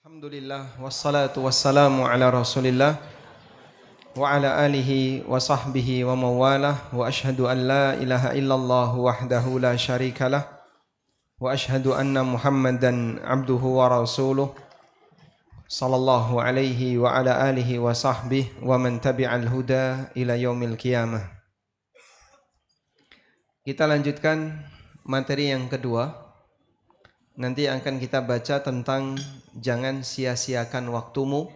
Alhamdulillah wassalatu wassalamu ala Rasulillah wa ala alihi wa sahbihi wa mawalah wa ashhadu an la ilaha illallah wahdahu la syarikalah wa ashhadu anna Muhammadan abduhu wa rasuluh sallallahu alaihi wa ala alihi wa sahbihi wa man tabi'al huda ila yaumil qiyamah. Kita lanjutkan materi yang kedua. Nanti akan kita baca tentang jangan sia-siakan waktumu.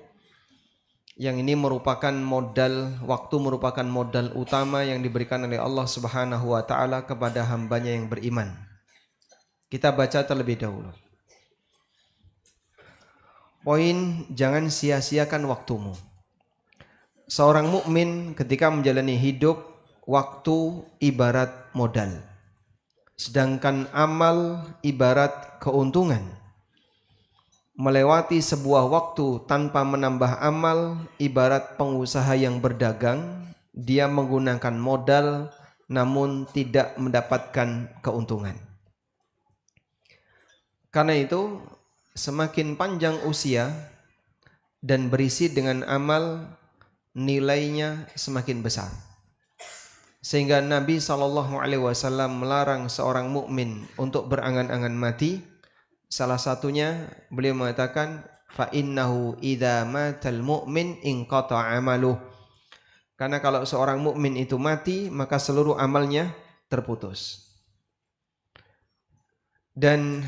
Yang ini merupakan modal, waktu merupakan modal utama yang diberikan oleh Allah Subhanahu wa taala kepada hambanya yang beriman. Kita baca terlebih dahulu. Poin jangan sia-siakan waktumu. Seorang mukmin ketika menjalani hidup, waktu ibarat modal. Sedangkan amal ibarat keuntungan. Melewati sebuah waktu tanpa menambah amal ibarat pengusaha yang berdagang. Dia menggunakan modal namun tidak mendapatkan keuntungan. Karena itu semakin panjang usia dan berisi dengan amal, nilainya semakin besar. Sehingga Nabi SAW melarang seorang mukmin untuk berangan-angan mati. Salah satunya beliau mengatakan, fa innahu idza matal mu'min inqata 'amaluh. Karena kalau seorang mukmin itu mati, maka seluruh amalnya terputus. Dan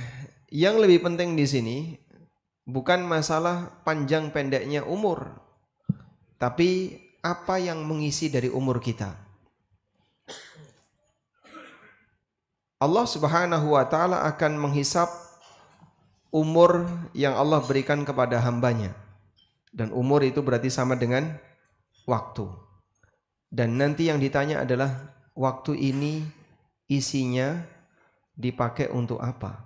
yang lebih penting di sini bukan masalah panjang pendeknya umur, tapi apa yang mengisi dari umur kita. Allah Subhanahu wa taala akan menghisap umur yang Allah berikan kepada hambanya. Dan umur itu berarti sama dengan waktu. Dan nanti yang ditanya adalah waktu ini isinya dipakai untuk apa?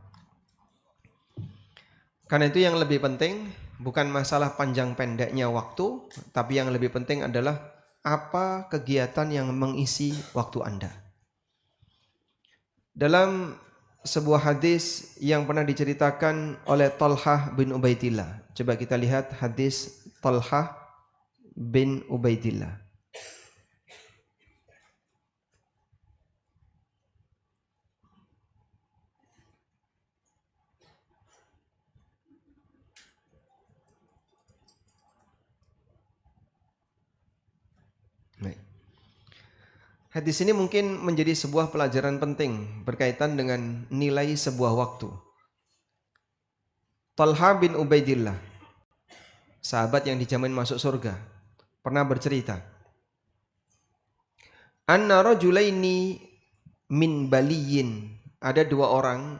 Karena itu yang lebih penting bukan masalah panjang pendeknya waktu, tapi yang lebih penting adalah apa kegiatan yang mengisi waktu Anda. Dalam sebuah hadis yang pernah diceritakan oleh Talhah bin Ubaidillah. Coba kita lihat hadis Talhah bin Ubaidillah. Hadis ini mungkin menjadi sebuah pelajaran penting berkaitan dengan nilai sebuah waktu. Talha bin Ubaidillah, sahabat yang dijamin masuk surga, pernah bercerita, anna rajulaini min Baliyin, ada dua orang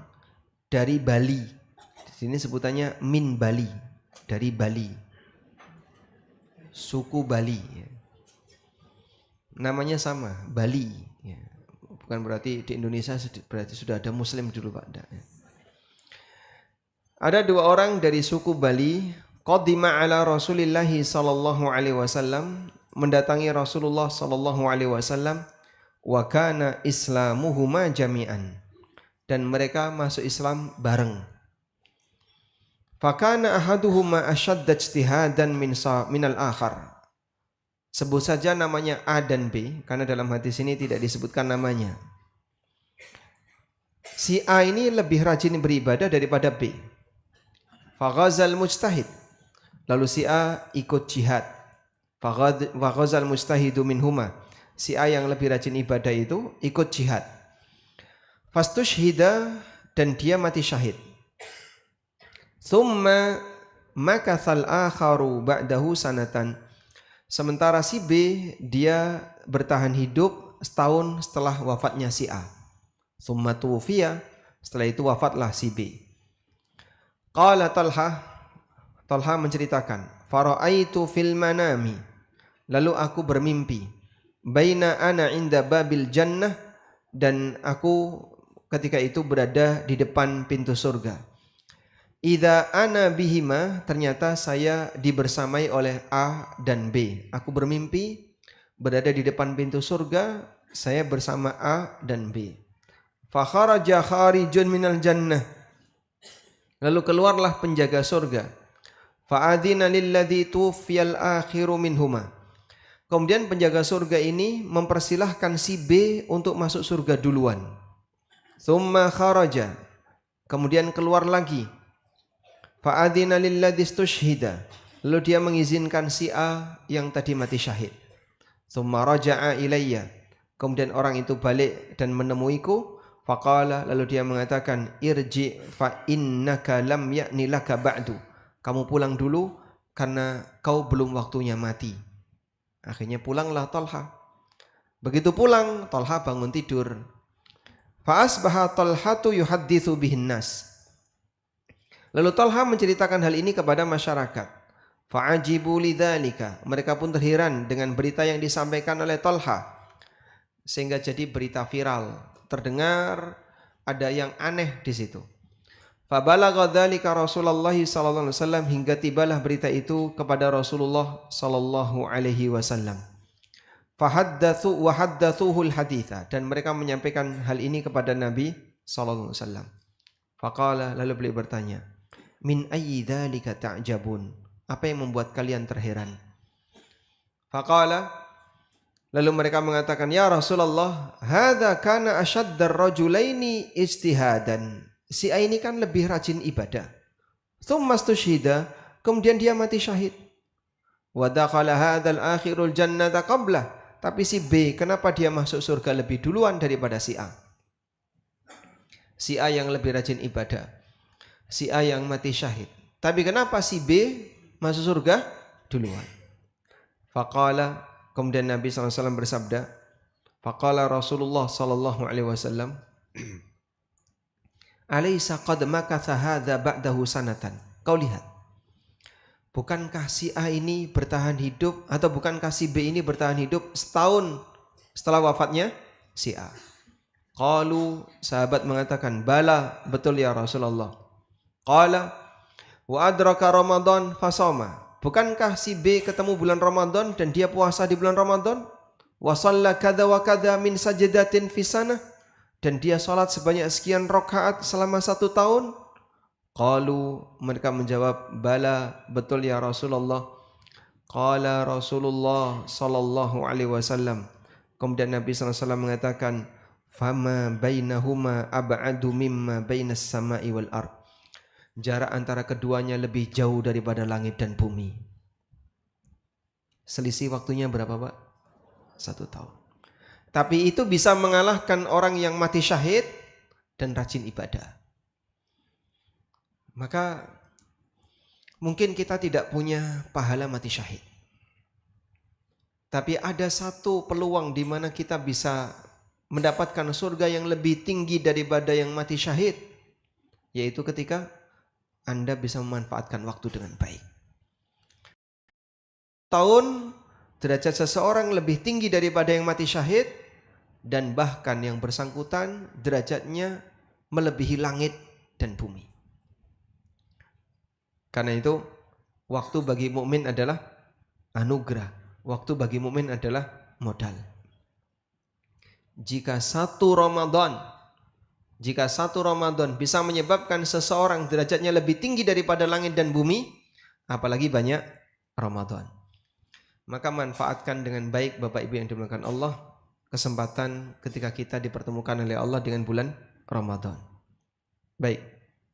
dari Bali. Di sini sebutannya min Bali, dari Bali, suku Bali. Namanya sama, Bali. Ya. Bukan berarti di Indonesia berarti sudah ada Muslim dulu Pak. Ada dua orang dari suku Bali, qadima ala Rasulillahi sallallahu alaihi wasallam, mendatangi Rasulullah sallallahu alaihi wasallam, wa kana islamuhuma jami'an, dan mereka masuk Islam bareng. Fakana ahaduhuma ashadda ijtihadan minal akhar. Sebut saja namanya A dan B, karena dalam hadis ini tidak disebutkan namanya. Si A ini lebih rajin beribadah daripada B. Faghazal mujtahid. Lalu si A ikut jihad. Faghazal mujtahidu minhuma. Si A yang lebih rajin ibadah itu ikut jihad. Fastushhida, dan dia mati syahid. Thumma makathal akharu ba'dahu sanatan. Sementara si B dia bertahan hidup setahun setelah wafatnya si A. Tsumma tuwfiya, setelah itu wafatlah si B. Qala Talha menceritakan, fara'aitu fil manami, lalu aku bermimpi, baina ana inda babil jannah, dan aku ketika itu berada di depan pintu surga. Idza ana bihima, ternyata saya dibersamai oleh A dan B. Aku bermimpi berada di depan pintu surga, saya bersama A dan B. Fa kharaja kharijun minal jannah. Lalu keluarlah penjaga surga. Fa'adhina lilladzi tuwfiyal akhiru minhuma. Kemudian penjaga surga ini mempersilahkan si B untuk masuk surga duluan. Tsumma kharaja. Kemudian keluar lagi. Fa'adhina lilladzi istushhida. Lalu dia mengizinkan si A yang tadi mati syahid. Tsumma raja'a ilayya. Kemudian orang itu balik dan menemuiku. Faqala, lalu dia mengatakan, irji fa innaka lam ya'ni laka ba'du. Kamu pulang dulu karena kau belum waktunya mati. Akhirnya pulanglah Talha. Begitu pulang, Talha bangun tidur. Fa asbaha Talhatu yuhadditsu bihin nas. Lalu Talha menceritakan hal ini kepada masyarakat. Fa'ajibu lidzalika. Mereka pun terheran dengan berita yang disampaikan oleh Talha. Sehingga jadi berita viral. Terdengar ada yang aneh di situ. Fabalagha dzalika Rasulullah sallallahu alaihi wasallam, hingga tibalah berita itu kepada Rasulullah sallallahu alaihi wasallam. Fahaddatsu wa haddatsuhul haditha, dan mereka menyampaikan hal ini kepada Nabi sallallahu alaihi wasallam. Faqala, lalu beliau bertanya, min ayyi dzalika ta'jabun? Apa yang membuat kalian terheran? Faqala, lalu mereka mengatakan, ya Rasulullah, hadza kana ashaddar rajulaini ijtihadan. Si A ini kan lebih rajin ibadah. Tsumma stushhida, kemudian dia mati syahid. Wa dakhala hadzal akhirul jannata qablah. Tapi si B, kenapa dia masuk surga lebih duluan daripada si A? Si A yang lebih rajin ibadah, si A yang mati syahid. Tapi kenapa si B masuk surga duluan? Faqala, kemudian Nabi SAW bersabda, faqala Rasulullah SAW, alaysa qad makatha hadza ba'dahu sanatan. Kau lihat, bukankah si A ini bertahan hidup, atau bukankah si B ini bertahan hidup setahun setelah wafatnya si A? Qalu, sahabat mengatakan, bala, betul ya Rasulullah. Qala, wa adraka Ramadan fasoma. Bukankah si B ketemu bulan Ramadan dan dia puasa di bulan Ramadan? Wa shalla kadza wa kadza min sajdatin fi sanah, dan dia salat sebanyak sekian rakaat selama 1 tahun? Qalu, mereka menjawab, bala, betul ya Rasulullah. Qala Rasulullah sallallahu alaihi wasallam. Kemudian Nabi sallallahu alaihi wasallam mengatakan, fama bainahuma ab'adu mimma bainas sama'i wal ard. Jarak antara keduanya lebih jauh daripada langit dan bumi. Selisih waktunya berapa, Pak? 1 tahun. Tapi itu bisa mengalahkan orang yang mati syahid dan rajin ibadah. Maka mungkin kita tidak punya pahala mati syahid. Tapi ada satu peluang di mana kita bisa mendapatkan surga yang lebih tinggi daripada yang mati syahid, yaitu ketika Anda bisa memanfaatkan waktu dengan baik. Tahun derajat seseorang lebih tinggi daripada yang mati syahid, dan bahkan yang bersangkutan derajatnya melebihi langit dan bumi. Karena itu waktu bagi mukmin adalah anugerah, waktu bagi mukmin adalah modal. Jika satu Ramadan bisa menyebabkan seseorang derajatnya lebih tinggi daripada langit dan bumi, apalagi banyak Ramadan. Maka manfaatkan dengan baik, Bapak Ibu yang dimuliakan Allah, kesempatan ketika kita dipertemukan oleh Allah dengan bulan Ramadan. Baik,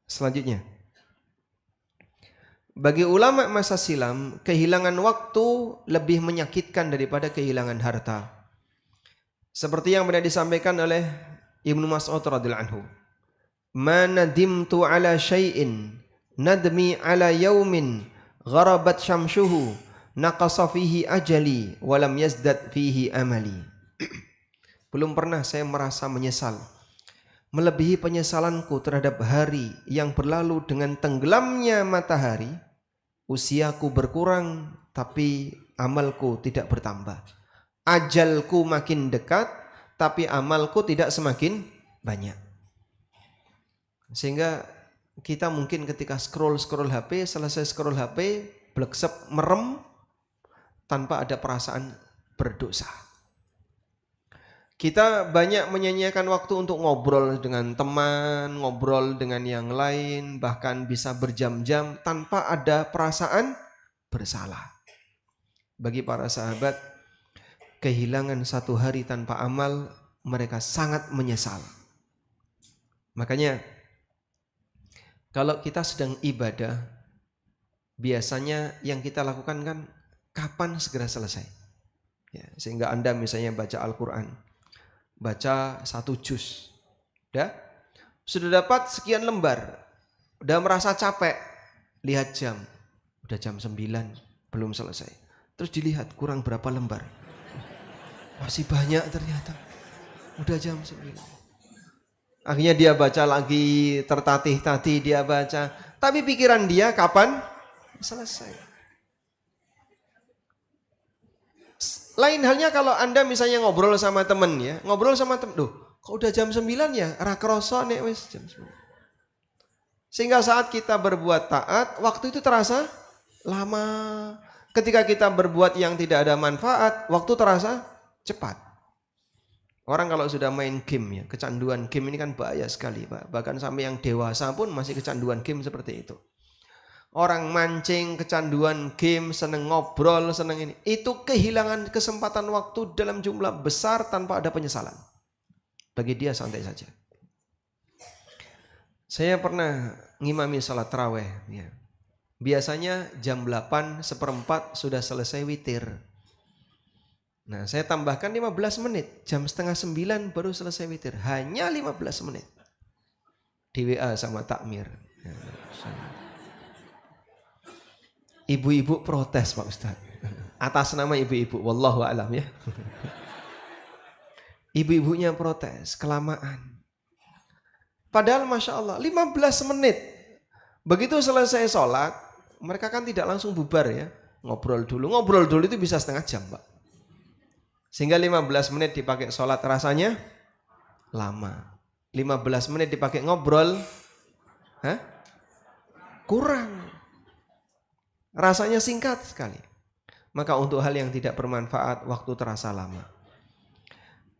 selanjutnya. Bagi ulama masa silam, kehilangan waktu lebih menyakitkan daripada kehilangan harta. Seperti yang pernah disampaikan oleh Ibnu Mas'ud radhiyallahu anhu. Ma nadimtu ala syai'in nadmi ala yaumin gharabat syamsuhu naqasa fihi ajali wa lam yazdad fihi amali. Belum pernah saya merasa menyesal melebihi penyesalanku terhadap hari yang berlalu dengan tenggelamnya matahari. Usiaku berkurang tapi amalku tidak bertambah. Ajalku makin dekat tapi amalku tidak semakin banyak. Sehingga kita mungkin ketika scroll HP, selesai scroll HP, bleksep merem tanpa ada perasaan berdosa. Kita banyak menyanyiakan waktu untuk ngobrol dengan teman, ngobrol dengan yang lain, bahkan bisa berjam-jam tanpa ada perasaan bersalah. Bagi para sahabat, kehilangan satu hari tanpa amal, mereka sangat menyesal. Makanya kalau kita sedang ibadah, biasanya yang kita lakukan kan kapan segera selesai. Ya, sehingga Anda misalnya baca Al-Quran, baca 1 juz, sudah dapat sekian lembar, udah merasa capek, lihat jam, udah jam 9, belum selesai. Terus dilihat kurang berapa lembar, masih banyak ternyata, udah jam 9. Akhirnya dia baca lagi, tertatih-tatih dia baca, tapi pikiran dia kapan selesai. Lain halnya kalau Anda misalnya ngobrol sama temen ya, ngobrol sama temen, kok udah jam 9 ya, ra kroso nek wis jam 9. Sehingga saat kita berbuat taat, waktu itu terasa lama. Ketika kita berbuat yang tidak ada manfaat, waktu terasa cepat. Orang kalau sudah main game ya, kecanduan game ini kan bahaya sekali Pak. Bahkan sampai yang dewasa pun masih kecanduan game seperti itu. Orang mancing, kecanduan game, seneng ngobrol, seneng ini. Itu kehilangan kesempatan waktu dalam jumlah besar tanpa ada penyesalan. Bagi dia santai saja. Saya pernah ngimami salat tarawih. Ya. Biasanya jam 8:15 sudah selesai witir. Nah saya tambahkan 15 menit. Jam 8:30 baru selesai witir. Hanya 15 menit. Di WA sama takmir. Ya, ibu-ibu protes Pak Ustaz. Atas nama ibu-ibu, wallahu a'lam ya. Ibu-ibunya protes, kelamaan. Padahal Masya Allah 15 menit. Begitu selesai sholat, mereka kan tidak langsung bubar ya. Ngobrol dulu itu bisa setengah jam Pak. Sehingga 15 menit dipakai sholat rasanya lama. 15 menit dipakai ngobrol, kurang. Rasanya singkat sekali. Maka untuk hal yang tidak bermanfaat, waktu terasa lama.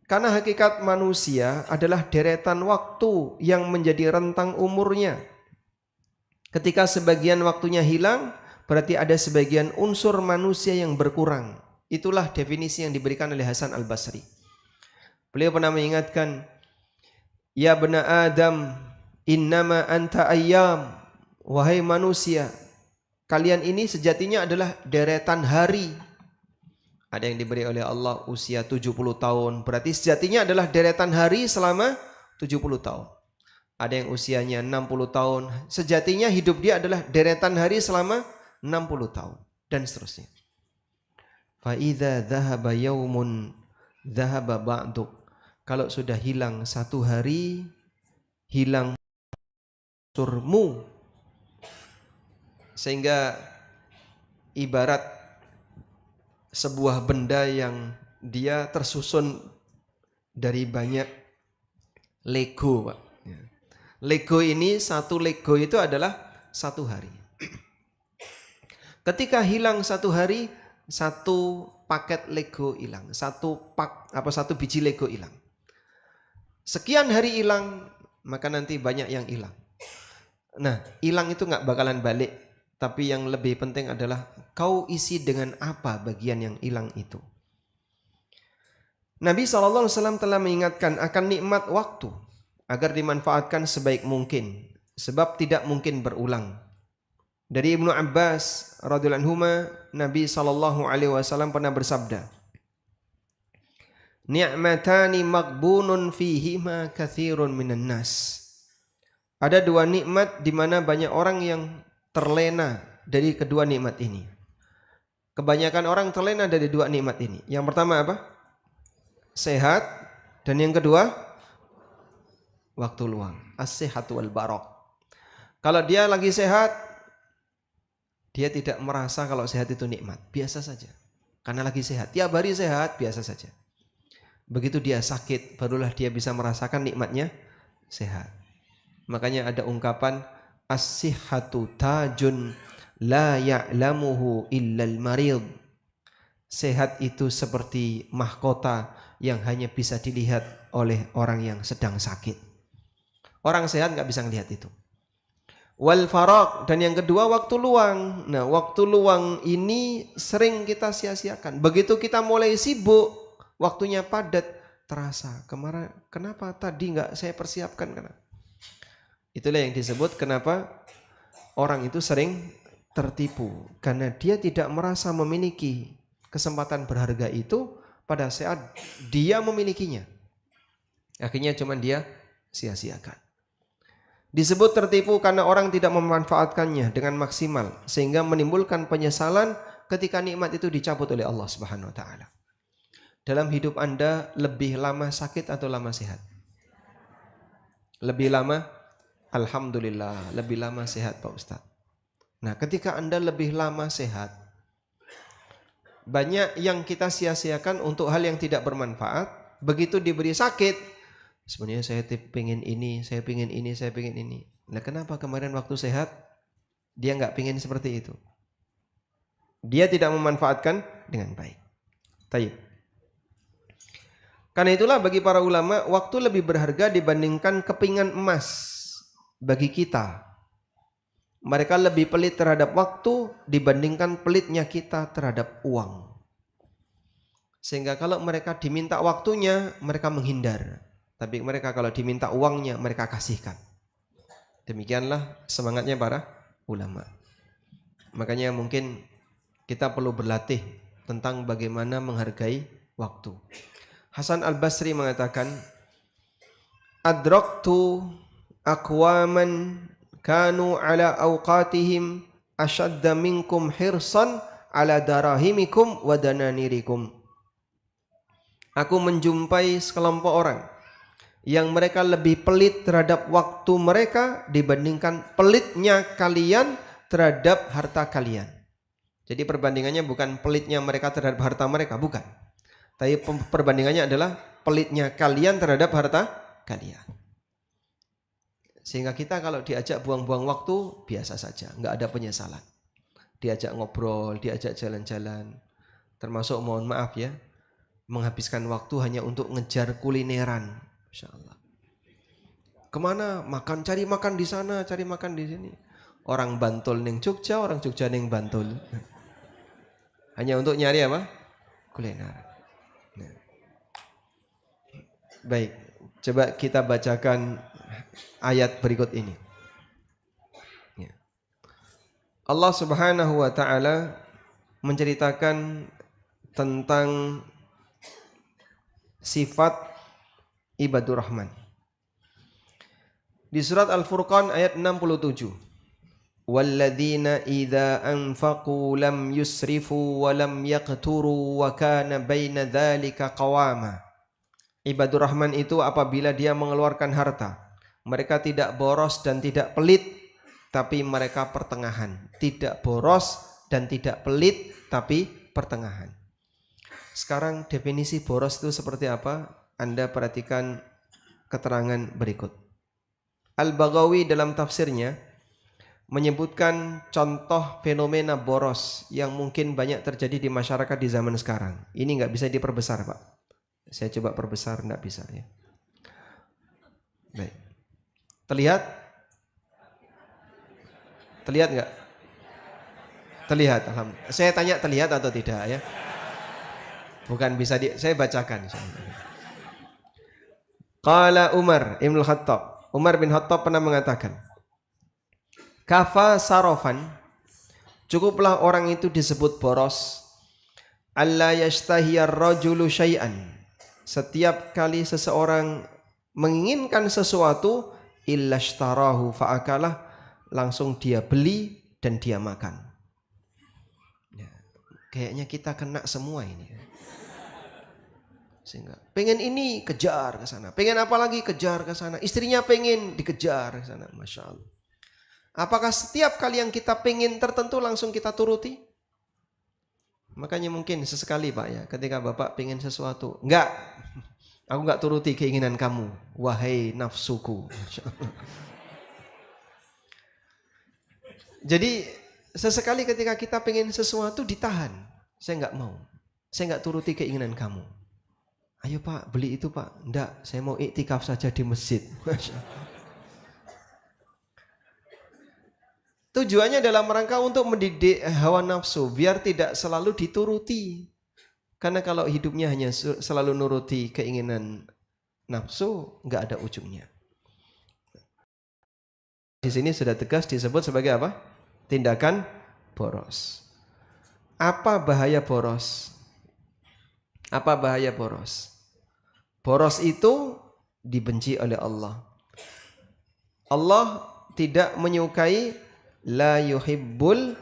Karena hakikat manusia adalah deretan waktu yang menjadi rentang umurnya. Ketika sebagian waktunya hilang, berarti ada sebagian unsur manusia yang berkurang. Itulah definisi yang diberikan oleh Hasan Al-Basri. Beliau pernah mengingatkan, Ya bena Adam, innama anta ayyam. Wahai manusia, kalian ini sejatinya adalah deretan hari. Ada yang diberi oleh Allah usia 70 tahun. Berarti sejatinya adalah deretan hari selama 70 tahun. Ada yang usianya 60 tahun. Sejatinya hidup dia adalah deretan hari selama 60 tahun. Dan seterusnya. Fa'idha dhahaba yaumun dhahaba ba'duk. Kalau sudah hilang satu hari, hilang surmu. Sehingga ibarat sebuah benda yang dia tersusun dari banyak Lego Pak. Lego ini, satu Lego itu adalah satu hari. Ketika hilang satu hari, satu paket Lego hilang, satu biji Lego hilang. Sekian hari hilang, maka nanti banyak yang hilang. Nah, hilang itu nggak bakalan balik. Tapi yang lebih penting adalah kau isi dengan apa bagian yang hilang itu. Nabi SAW telah mengingatkan akan nikmat waktu agar dimanfaatkan sebaik mungkin, sebab tidak mungkin berulang. Dari Ibnu Abbas radhiyallahu anhuma, Nabi SAW pernah bersabda, Ni'matani maghbunun fihima katsirun minan nas. Ada dua nikmat di mana banyak orang yang terlena dari kedua nikmat ini. Kebanyakan orang terlena dari dua nikmat ini. Yang pertama apa? Sehat. Dan yang kedua, waktu luang. As-sihhatu wal barak. Kalau dia lagi sehat, dia tidak merasa kalau sehat itu nikmat. Biasa saja. Karena lagi sehat. Tiap hari sehat, biasa saja. Begitu dia sakit, barulah dia bisa merasakan nikmatnya sehat. Makanya ada ungkapan, As-sihhatu tajun la ya'lamuhu illal marid. Sehat itu seperti mahkota yang hanya bisa dilihat oleh orang yang sedang sakit. Orang sehat nggak bisa ngelihat itu. Wal faraq, dan yang kedua waktu luang. Nah, waktu luang ini sering kita sia-siakan. Begitu kita mulai sibuk, waktunya padat, terasa kemarin kenapa tadi nggak saya persiapkan, kenapa? Itulah yang disebut kenapa orang itu sering tertipu, karena dia tidak merasa memiliki kesempatan berharga itu pada saat dia memilikinya. Akhirnya cuma dia sia-siakan. Disebut tertipu karena orang tidak memanfaatkannya dengan maksimal sehingga menimbulkan penyesalan ketika nikmat itu dicabut oleh Allah Subhanahu wa taala. Dalam hidup Anda lebih lama sakit atau lama sehat? Lebih lama? Alhamdulillah, lebih lama sehat Pak Ustaz. Nah, ketika Anda lebih lama sehat, banyak yang kita sia-siakan untuk hal yang tidak bermanfaat. Begitu diberi sakit, sebenarnya saya pengen ini, saya pengen ini, saya pengen ini. Nah, kenapa kemarin waktu sehat dia nggak pengen seperti itu? Dia tidak memanfaatkan dengan baik. Taib. Karena itulah bagi para ulama waktu lebih berharga dibandingkan kepingan emas bagi kita. Mereka lebih pelit terhadap waktu dibandingkan pelitnya kita terhadap uang. Sehingga kalau mereka diminta waktunya, mereka menghindar. Tapi mereka kalau diminta uangnya, mereka kasihkan. Demikianlah semangatnya para ulama. Makanya mungkin kita perlu berlatih tentang bagaimana menghargai waktu. Hasan Al-Basri mengatakan, Adraktu aqwaman kanu ala awqatihim ashadda minkum hirsan ala darahimikum wa dananirikum. Aku menjumpai sekelompok orang yang mereka lebih pelit terhadap waktu mereka dibandingkan pelitnya kalian terhadap harta kalian. Jadi perbandingannya bukan pelitnya mereka terhadap harta mereka, bukan. Tapi perbandingannya adalah pelitnya kalian terhadap harta kalian. Sehingga kita kalau diajak buang-buang waktu biasa saja, nggak ada penyesalan. Diajak ngobrol, diajak jalan-jalan, termasuk mohon maaf ya, menghabiskan waktu hanya untuk ngejar kulineran, Masya Allah. Kemana makan? Cari makan di sana, cari makan di sini. Orang Bantul neng Jogja, orang Jogja neng Bantul. Hanya untuk nyari apa? Kuliner. Nah. Baik, coba kita bacakan ayat berikut ini. Ya. Allah Subhanahu wa taala menceritakan tentang sifat ibadur rahman. Di surat Al-Furqan ayat 67. Walladzina idza anfaqu lam yusrifu wa lam yaqturu wa kana baina dzalika qawama. Ibadur rahman itu apabila dia mengeluarkan harta, mereka tidak boros dan tidak pelit, tapi mereka pertengahan. Tidak boros dan tidak pelit, tapi pertengahan. Sekarang definisi boros itu seperti apa? Anda perhatikan keterangan berikut. Al-Baghawi dalam tafsirnya menyebutkan contoh fenomena boros yang mungkin banyak terjadi di masyarakat di zaman sekarang. Ini nggak bisa diperbesar, Pak. Saya coba perbesar, nggak bisa ya. Baik. Terlihat? Terlihat nggak? Terlihat, alhamdulillah. Saya tanya terlihat atau tidak ya? Bukan bisa saya bacakan. Qala Umar Ibn Khattab. Umar bin Khattab pernah mengatakan, kafa sarofan, cukuplah orang itu disebut boros, alla yashtahiyar rajulu syai'an, setiap kali seseorang menginginkan sesuatu, illa ishtarahu fa'akalah, langsung dia beli dan dia makan. Ya, kayaknya kita kena semua ini. Sehingga pengen ini kejar ke sana, pengen apa lagi kejar ke sana, istrinya pengen dikejar ke sana, Masya Allah. Apakah setiap kali yang kita pengen tertentu langsung kita turuti? Makanya mungkin sesekali Pak ya, ketika Bapak pengen sesuatu, enggak, aku enggak turuti keinginan kamu, wahai nafsuku. Jadi sesekali ketika kita pengen sesuatu ditahan, saya enggak mau, saya enggak turuti keinginan kamu. Ayo Pak, beli itu Pak. Enggak, saya mau iktikaf saja di masjid. Tujuannya dalam rangka untuk mendidik hawa nafsu, biar tidak selalu dituruti. Karena kalau hidupnya hanya selalu nuruti keinginan nafsu, enggak ada ujungnya. Di sini sudah tegas disebut sebagai apa? Tindakan boros. Apa bahaya boros? Apa bahaya boros? Boros itu dibenci oleh Allah. Allah tidak menyukai la yuhibbul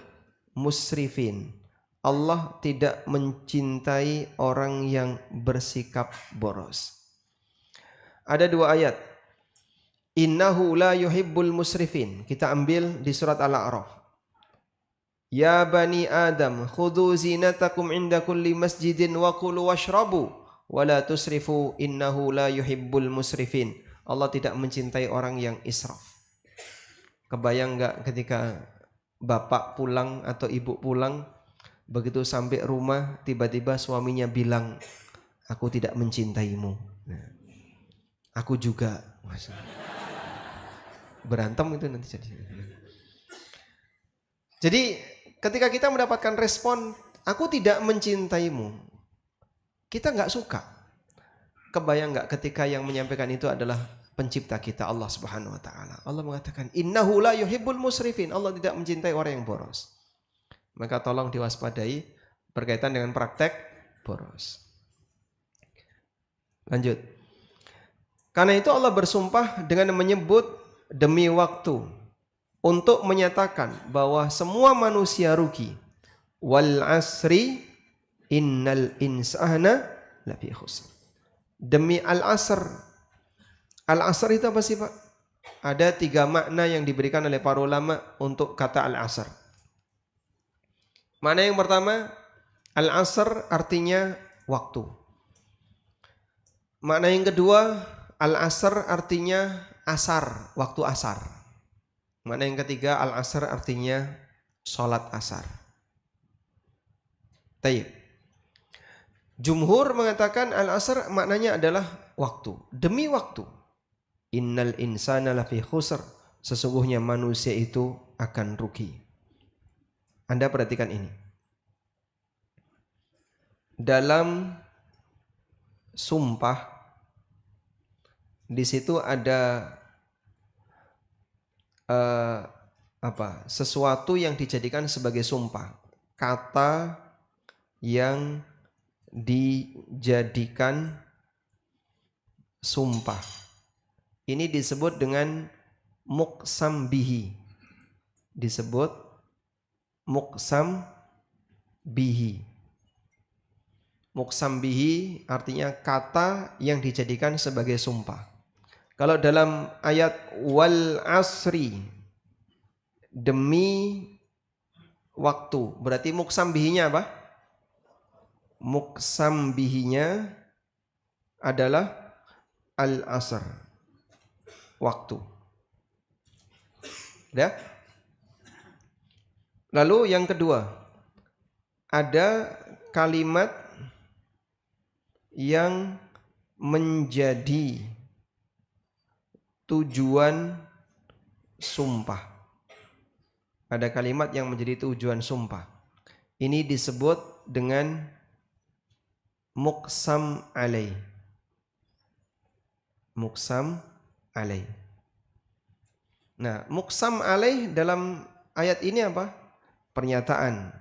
musrifin. Allah tidak mencintai orang yang bersikap boros. Ada dua ayat. Innahu la yuhibbul musrifin. Kita ambil di surat Al-A'raf. Ya bani Adam, khudhu zinatakum inda kulli masjidin wa kulu washrabu wa la tusrifu innahu la yuhibbul musrifin. Allah tidak mencintai orang yang israf. Kebayang enggak ketika bapak pulang atau ibu pulang, begitu sampai rumah tiba-tiba suaminya bilang, aku tidak mencintaimu. Nah, aku juga. Berantem itu nanti jadi. Jadi ketika kita mendapatkan respon, aku tidak mencintaimu, kita nggak suka. Kebayang nggak ketika yang menyampaikan itu adalah pencipta kita, Allah Subhanahu Wa Taala. Allah mengatakan, Innahu la yuhibbul musrifin. Allah tidak mencintai orang yang boros. Maka tolong diwaspadai berkaitan dengan praktek boros. Lanjut. Karena itu Allah bersumpah dengan menyebut demi waktu untuk menyatakan bahwa semua manusia rugi. Wal asri innal insana lafi khusr. Demi al-asr. Al-asr itu apa sih Pak? Ada 3 makna yang diberikan oleh para ulama untuk kata al-asr. Makna yang pertama, al-asr artinya waktu. Makna yang kedua, al-asr artinya asar, waktu asar. Makna yang ketiga, al-asr artinya sholat asar. Tayyib. Jumhur mengatakan al-asr maknanya adalah waktu. Demi waktu. Innal insana lafi khusr. Sesungguhnya manusia itu akan rugi. Anda perhatikan ini. Dalam sumpah, di situ ada sesuatu yang dijadikan sebagai sumpah, kata yang dijadikan sumpah. Ini disebut dengan muqsam bihi. Disebut muqsam bihi. Muqsam bihi artinya kata yang dijadikan sebagai sumpah. Kalau dalam ayat wal asri, demi waktu, berarti muqsam bihinya apa? Muqsam bihinya adalah al-asr, waktu. Ya? Lalu yang kedua, ada kalimat yang menjadi tujuan sumpah. Ada kalimat yang menjadi tujuan sumpah. Ini disebut dengan muqsam alaih. Muqsam alaih. Nah, muqsam alaih dalam ayat ini apa? Pernyataan.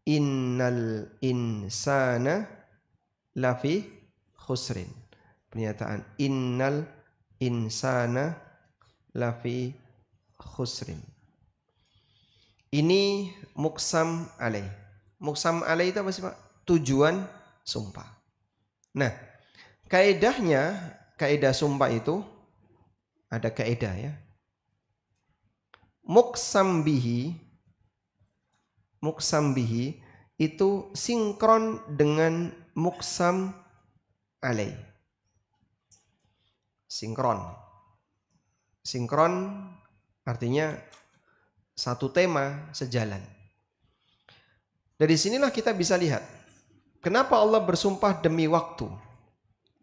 Innal insana lafi khusrin. Pernyataan. Innal insana lafi khusrin. Ini muqsam alaih. Muqsam alaih itu apa sih Pak? Tujuan sumpah. Nah, kaidah sumpah itu ada kaidah ya. Muqsam bihi itu sinkron dengan muqsam alaih. Sinkron artinya satu tema sejalan. Dari sinilah kita bisa lihat kenapa Allah bersumpah demi waktu.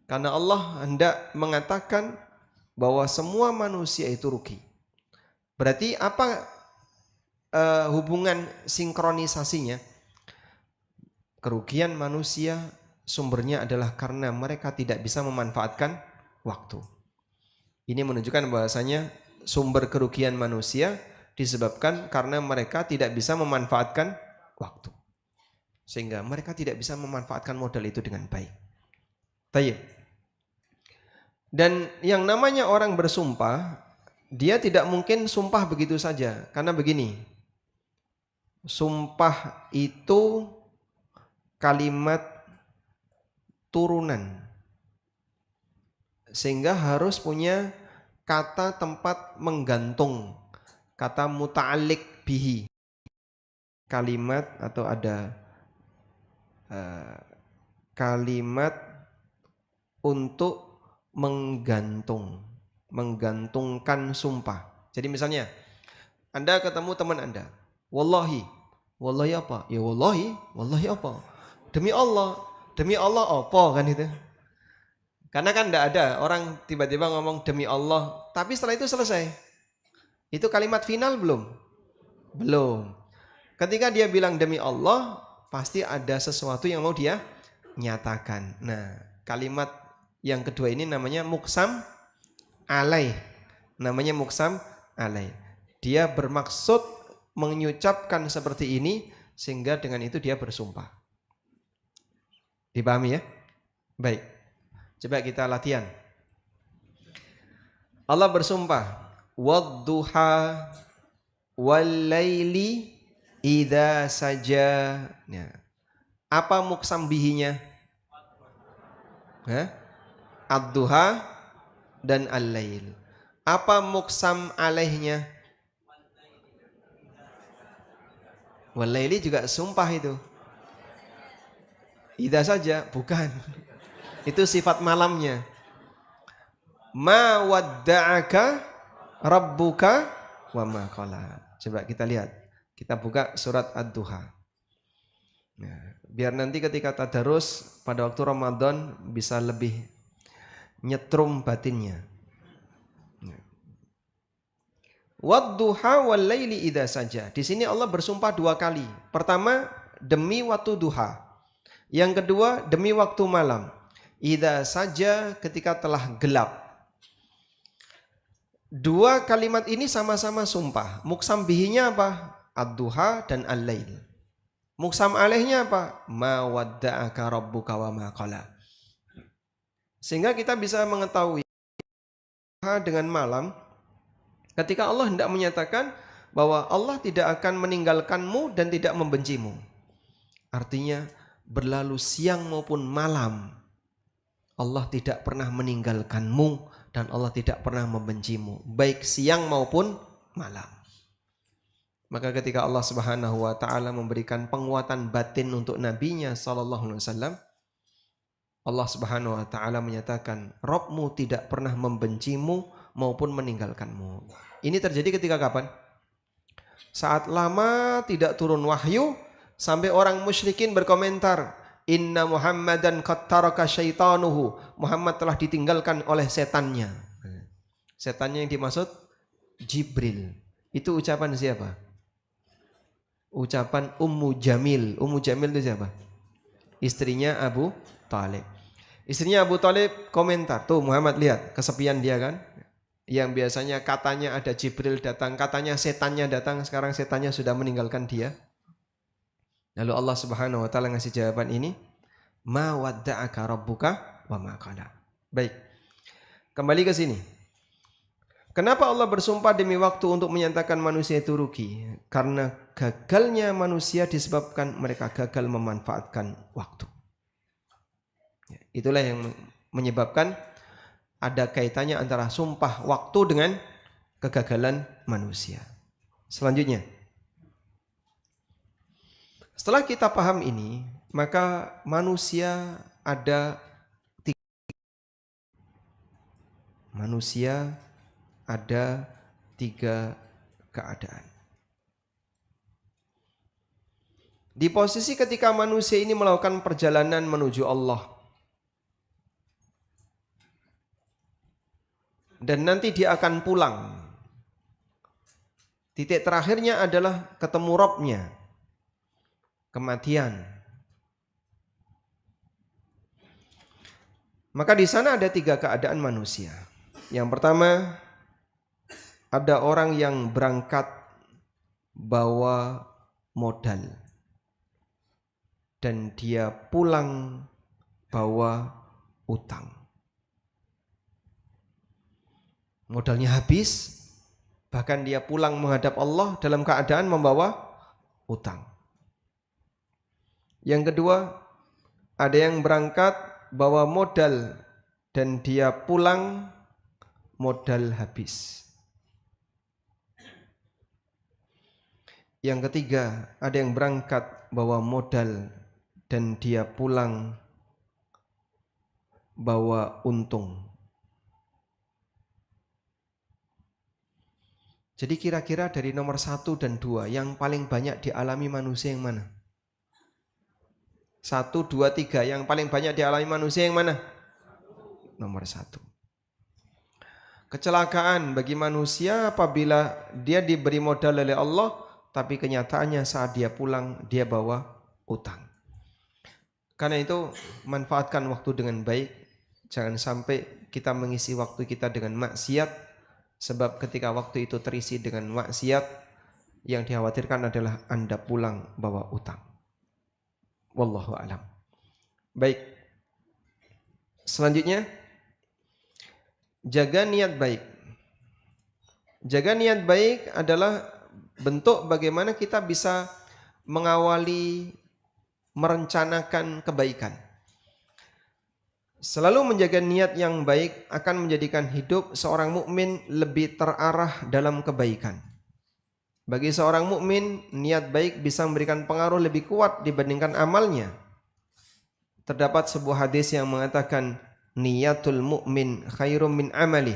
Karena Allah hendak mengatakan bahwa semua manusia itu rugi. Berarti apa hubungan sinkronisasinya? Kerugian manusia sumbernya adalah karena mereka tidak bisa memanfaatkan waktu. Ini menunjukkan bahwasanya sumber kerugian manusia disebabkan karena mereka tidak bisa memanfaatkan waktu. Sehingga mereka tidak bisa memanfaatkan modal itu dengan baik. Tayyib. Dan yang namanya orang bersumpah, dia tidak mungkin sumpah begitu saja. Karena begini, sumpah itu kalimat turunan. Sehingga harus punya kata tempat menggantung, kata muta'alliq bihi. Kalimat atau ada kalimat untuk menggantungkan sumpah. Jadi misalnya Anda ketemu teman Anda, wallahi, wallahi apa? Ya wallahi, wallahi apa? Demi Allah apa kan itu? Karena kan tidak ada orang tiba-tiba ngomong demi Allah, tapi setelah itu selesai. Itu kalimat final belum? Belum. Ketika dia bilang demi Allah, pasti ada sesuatu yang mau dia nyatakan. Nah, kalimat yang kedua ini namanya muqsam alaih. Namanya muqsam alaih. Dia bermaksud mengucapkan seperti ini sehingga dengan itu dia bersumpah. Dipahami ya? Baik. Coba kita latihan. Allah bersumpah, wadduha wal-laili idza saja. Ya. Apa muqsam bihinya? Ad-duha dan al-lail. Apa muqsam alaihnya? Wal-laili juga sumpah itu. Idza saja, bukan. Itu sifat malamnya. Ma wadda'aka rabbuka wa ma qala. Coba kita lihat. Kita buka surat Ad-Duha. Nah, biar nanti ketika tadarus pada waktu Ramadan bisa lebih nyetrum batinnya. Wadduha wal laili idza saja. Di sini Allah bersumpah dua kali. Pertama demi waktu duha. Yang kedua demi waktu malam. Idza saja ketika telah gelap. Dua kalimat ini sama-sama sumpah. Muqsam bihinya apa? Ad-duha dan al-lail. Muqsam alaihnya apa? Ma wadda'aka rabbuka wa ma qala. Sehingga kita bisa mengetahui dengan malam ketika Allah hendak menyatakan bahwa Allah tidak akan meninggalkanmu dan tidak membencimu. Artinya berlalu siang maupun malam Allah tidak pernah meninggalkanmu dan Allah tidak pernah membencimu, baik siang maupun malam. Maka ketika Allah Subhanahu wa taala memberikan penguatan batin untuk nabinya sallallahu alaihi wasallam, Allah Subhanahu wa taala menyatakan, "Rabbmu tidak pernah membencimu maupun meninggalkanmu." Ini terjadi ketika kapan? Saat lama tidak turun wahyu sampai orang musyrikin berkomentar, "Inna Muhammadan qad taraka syaitanuhu." Muhammad telah ditinggalkan oleh setannya. Setannya yang dimaksud Jibril. Itu ucapan siapa? Ucapan Ummu Jamil. Ummu Jamil itu siapa? Istrinya Abu Talib. Istrinya Abu Talib komentar, tuh Muhammad lihat kesepian dia kan? Yang biasanya katanya ada Jibril datang, katanya setannya datang, sekarang setannya sudah meninggalkan dia. Lalu Allah Subhanahu wa taala ngasih jawaban ini, ma wadda'aka rabbuka wa ma qala. Baik. Kembali ke sini. Kenapa Allah bersumpah demi waktu untuk menyatakan manusia itu rugi? Karena gagalnya manusia disebabkan mereka gagal memanfaatkan waktu. Itulah yang menyebabkan ada kaitannya antara sumpah waktu dengan kegagalan manusia. Selanjutnya, setelah kita paham ini, maka manusia ada tiga keadaan. Di posisi ketika manusia ini melakukan perjalanan menuju Allah, dan nanti dia akan pulang. Titik terakhirnya adalah ketemu Rabbnya, kematian. Maka di sana ada 3 keadaan manusia. Yang pertama, ada orang yang berangkat bawa modal dan dia pulang bawa utang. Modalnya habis, bahkan dia pulang menghadap Allah dalam keadaan membawa utang. Yang kedua, ada yang berangkat bawa modal dan dia pulang modal habis. Yang ketiga, ada yang berangkat bawa modal dan dia pulang bawa untung. Jadi kira-kira dari nomor 1 dan 2 yang paling banyak dialami manusia yang mana? 1, 2, 3 yang paling banyak dialami manusia yang mana? Nomor 1. Kecelakaan bagi manusia apabila dia diberi modal oleh Allah, tapi kenyataannya saat dia pulang dia bawa utang. Karena itu manfaatkan waktu dengan baik. Jangan sampai kita mengisi waktu kita dengan maksiat. Sebab ketika waktu itu terisi dengan maksiat, yang dikhawatirkan adalah Anda pulang bawa utang. Wallahu a'lam. Baik. Selanjutnya, jaga niat baik. Jaga niat baik adalah bentuk bagaimana kita bisa mengawali, merencanakan kebaikan. Selalu menjaga niat yang baik akan menjadikan hidup seorang mukmin lebih terarah dalam kebaikan. Bagi seorang mukmin, niat baik bisa memberikan pengaruh lebih kuat dibandingkan amalnya. Terdapat sebuah hadis yang mengatakan niyatul mukmin khairum min amali.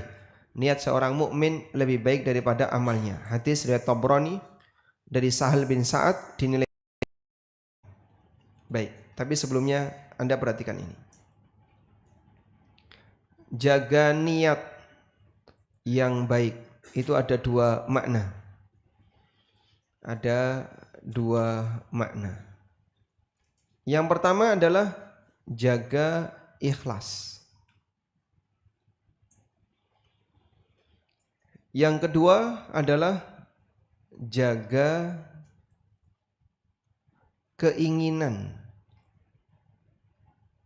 Niat seorang mukmin lebih baik daripada amalnya. Hadis riwayat Tabrani dari Sahal bin Sa'ad dinilai baik. Tapi sebelumnya Anda perhatikan ini. Jaga niat yang baik itu ada 2 makna. Ada 2 makna. Yang pertama adalah jaga ikhlas. Yang kedua adalah jaga keinginan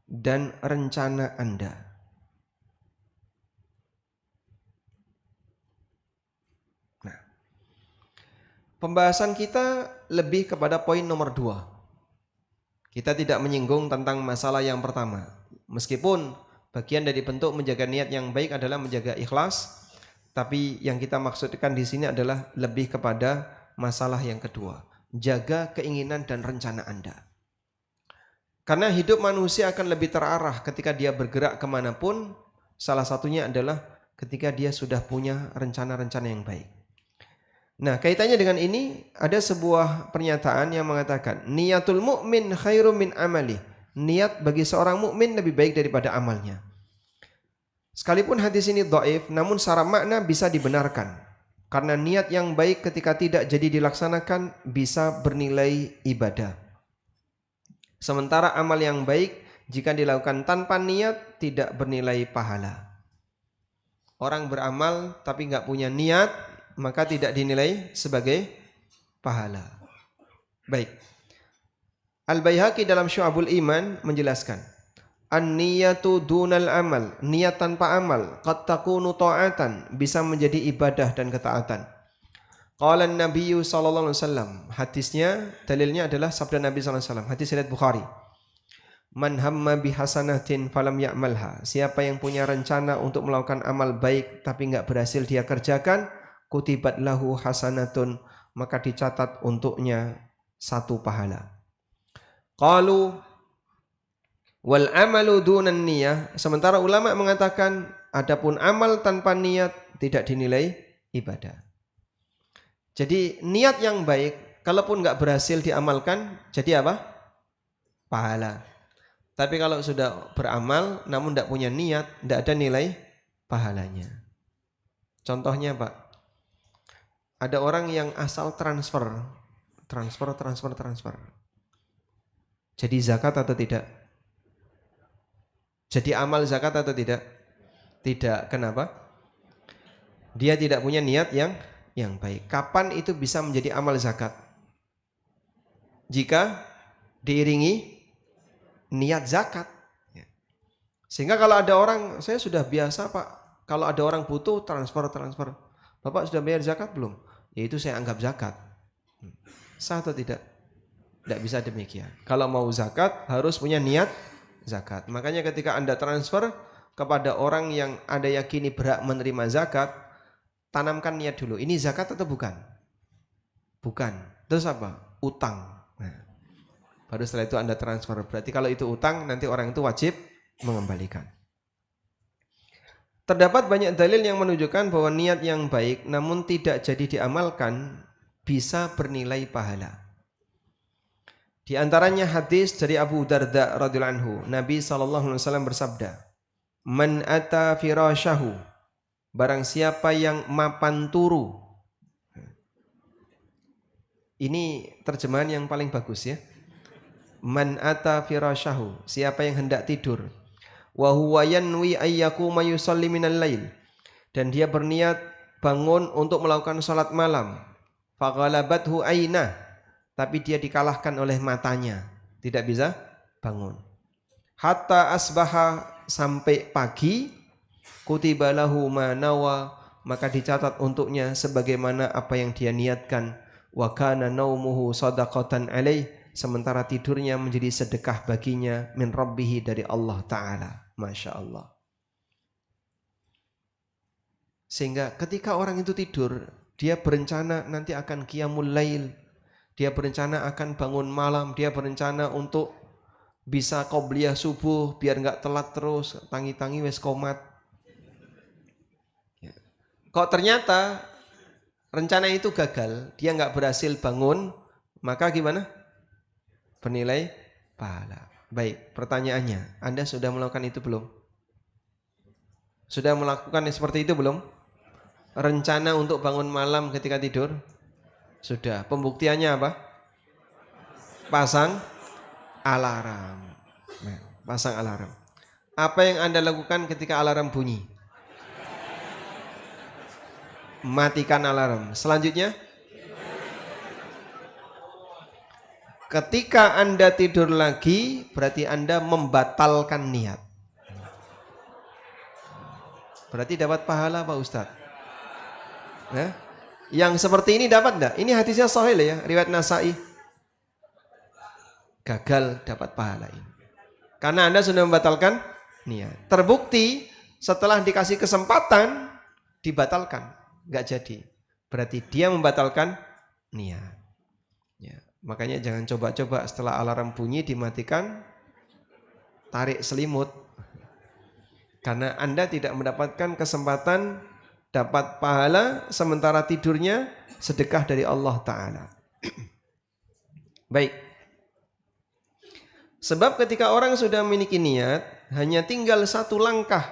dan rencana Anda. Pembahasan kita lebih kepada poin nomor 2. Kita tidak menyinggung tentang masalah yang pertama. Meskipun bagian dari bentuk menjaga niat yang baik adalah menjaga ikhlas, tapi yang kita maksudkan di sini adalah lebih kepada masalah yang kedua. Jaga keinginan dan rencana Anda. Karena hidup manusia akan lebih terarah ketika dia bergerak kemanapun. Salah satunya adalah ketika dia sudah punya rencana-rencana yang baik. Nah, kaitannya dengan ini ada sebuah pernyataan yang mengatakan niyatul mu'min khairum min amali. Niat bagi seorang mukmin lebih baik daripada amalnya. Sekalipun hadis ini dhaif, namun secara makna bisa dibenarkan. Karena niat yang baik ketika tidak jadi dilaksanakan bisa bernilai ibadah. Sementara amal yang baik jika dilakukan tanpa niat tidak bernilai pahala. Orang beramal tapi nggak punya niat, maka tidak dinilai sebagai pahala. Baik. Al-Baihaqi dalam Syu'abul Iman menjelaskan, an-niyatu dunal amal, niat tanpa amal, qad takunu ta'atan, bisa menjadi ibadah dan ketaatan. Qala an-Nabi sallallahu alaihi wasallam, hadisnya dalilnya adalah sabda Nabi sallallahu alaihi wasallam, hadis riwayat Bukhari. Man hamma bihasanatin falam ya'malha, siapa yang punya rencana untuk melakukan amal baik tapi enggak berhasil dia kerjakan, kutibat lahu hasanatun, maka dicatat untuknya 1 pahala. Qalu wal amalu dunan niyah, sementara ulama mengatakan adapun amal tanpa niat tidak dinilai ibadah. Jadi niat yang baik kalaupun enggak berhasil diamalkan jadi apa? Pahala. Tapi kalau sudah beramal namun tidak punya niat, tidak ada nilai pahalanya. Contohnya Pak, ada orang yang asal transfer. Jadi zakat atau tidak? Jadi amal zakat atau tidak? Tidak. Kenapa? Dia tidak punya niat yang baik. Kapan itu bisa menjadi amal zakat? Jika diiringi niat zakat. Sehingga kalau ada orang, saya sudah biasa Pak, kalau ada orang butuh transfer. Bapak sudah bayar zakat belum? Ya itu saya anggap zakat. Sah atau tidak? Tidak bisa demikian. Kalau mau zakat harus punya niat zakat. Makanya ketika Anda transfer kepada orang yang Anda yakini berhak menerima zakat, tanamkan niat dulu. Ini zakat atau bukan? Bukan. Terus apa? Utang. Nah, baru setelah itu Anda transfer. Berarti kalau itu utang, nanti orang itu wajib mengembalikan. Terdapat banyak dalil yang menunjukkan bahwa niat yang baik namun tidak jadi diamalkan bisa bernilai pahala. Di antaranya hadis dari Abu Darda radhiyallahu anhu, Nabi SAW bersabda, "Man ata firasyahu," barang siapa yang mapan turu. Ini terjemahan yang paling bagus ya. Man ata firasyahu, siapa yang hendak tidur. Wa huwa yanwi ayyakuma yusalli minal lail, dan dia berniat bangun untuk melakukan salat malam. Faghalabathu ainah, tapi dia dikalahkan oleh matanya, tidak bisa bangun. Hatta asbaha, sampai pagi. Kutiba lahu ma nawa, maka dicatat untuknya sebagaimana apa yang dia niatkan. Wa kana naumuhu shadaqatan alaih, sementara tidurnya menjadi sedekah baginya min rabbihi, dari Allah Ta'ala. Masya Allah. Sehingga ketika orang itu tidur, dia berencana nanti akan qiyamul lail, dia berencana akan bangun malam, dia berencana untuk bisa qobliyah subuh biar nggak telat terus, tangi-tangi wes komat. Kok ternyata rencana itu gagal, dia nggak berhasil bangun, maka gimana? Bernilai pahala. Baik, pertanyaannya, Anda sudah melakukan itu belum? Sudah melakukan seperti itu belum? Rencana untuk bangun malam ketika tidur? Sudah. Pembuktiannya apa? Pasang alarm. Pasang alarm. Apa yang Anda lakukan ketika alarm bunyi? Matikan alarm. Selanjutnya, ketika Anda tidur lagi, berarti Anda membatalkan niat. Berarti dapat pahala Pak Ustadz. Nah, yang seperti ini dapat enggak? Ini hadisnya sahih ya, riwayat Nasai. Gagal dapat pahala ini. Karena Anda sudah membatalkan niat. Terbukti setelah dikasih kesempatan, dibatalkan. Enggak jadi. Berarti dia membatalkan niat. Ya, makanya jangan coba-coba setelah alarm bunyi dimatikan, tarik selimut. Karena Anda tidak mendapatkan kesempatan dapat pahala sementara tidurnya sedekah dari Allah Ta'ala. Baik. Sebab ketika orang sudah memiliki niat, hanya tinggal satu langkah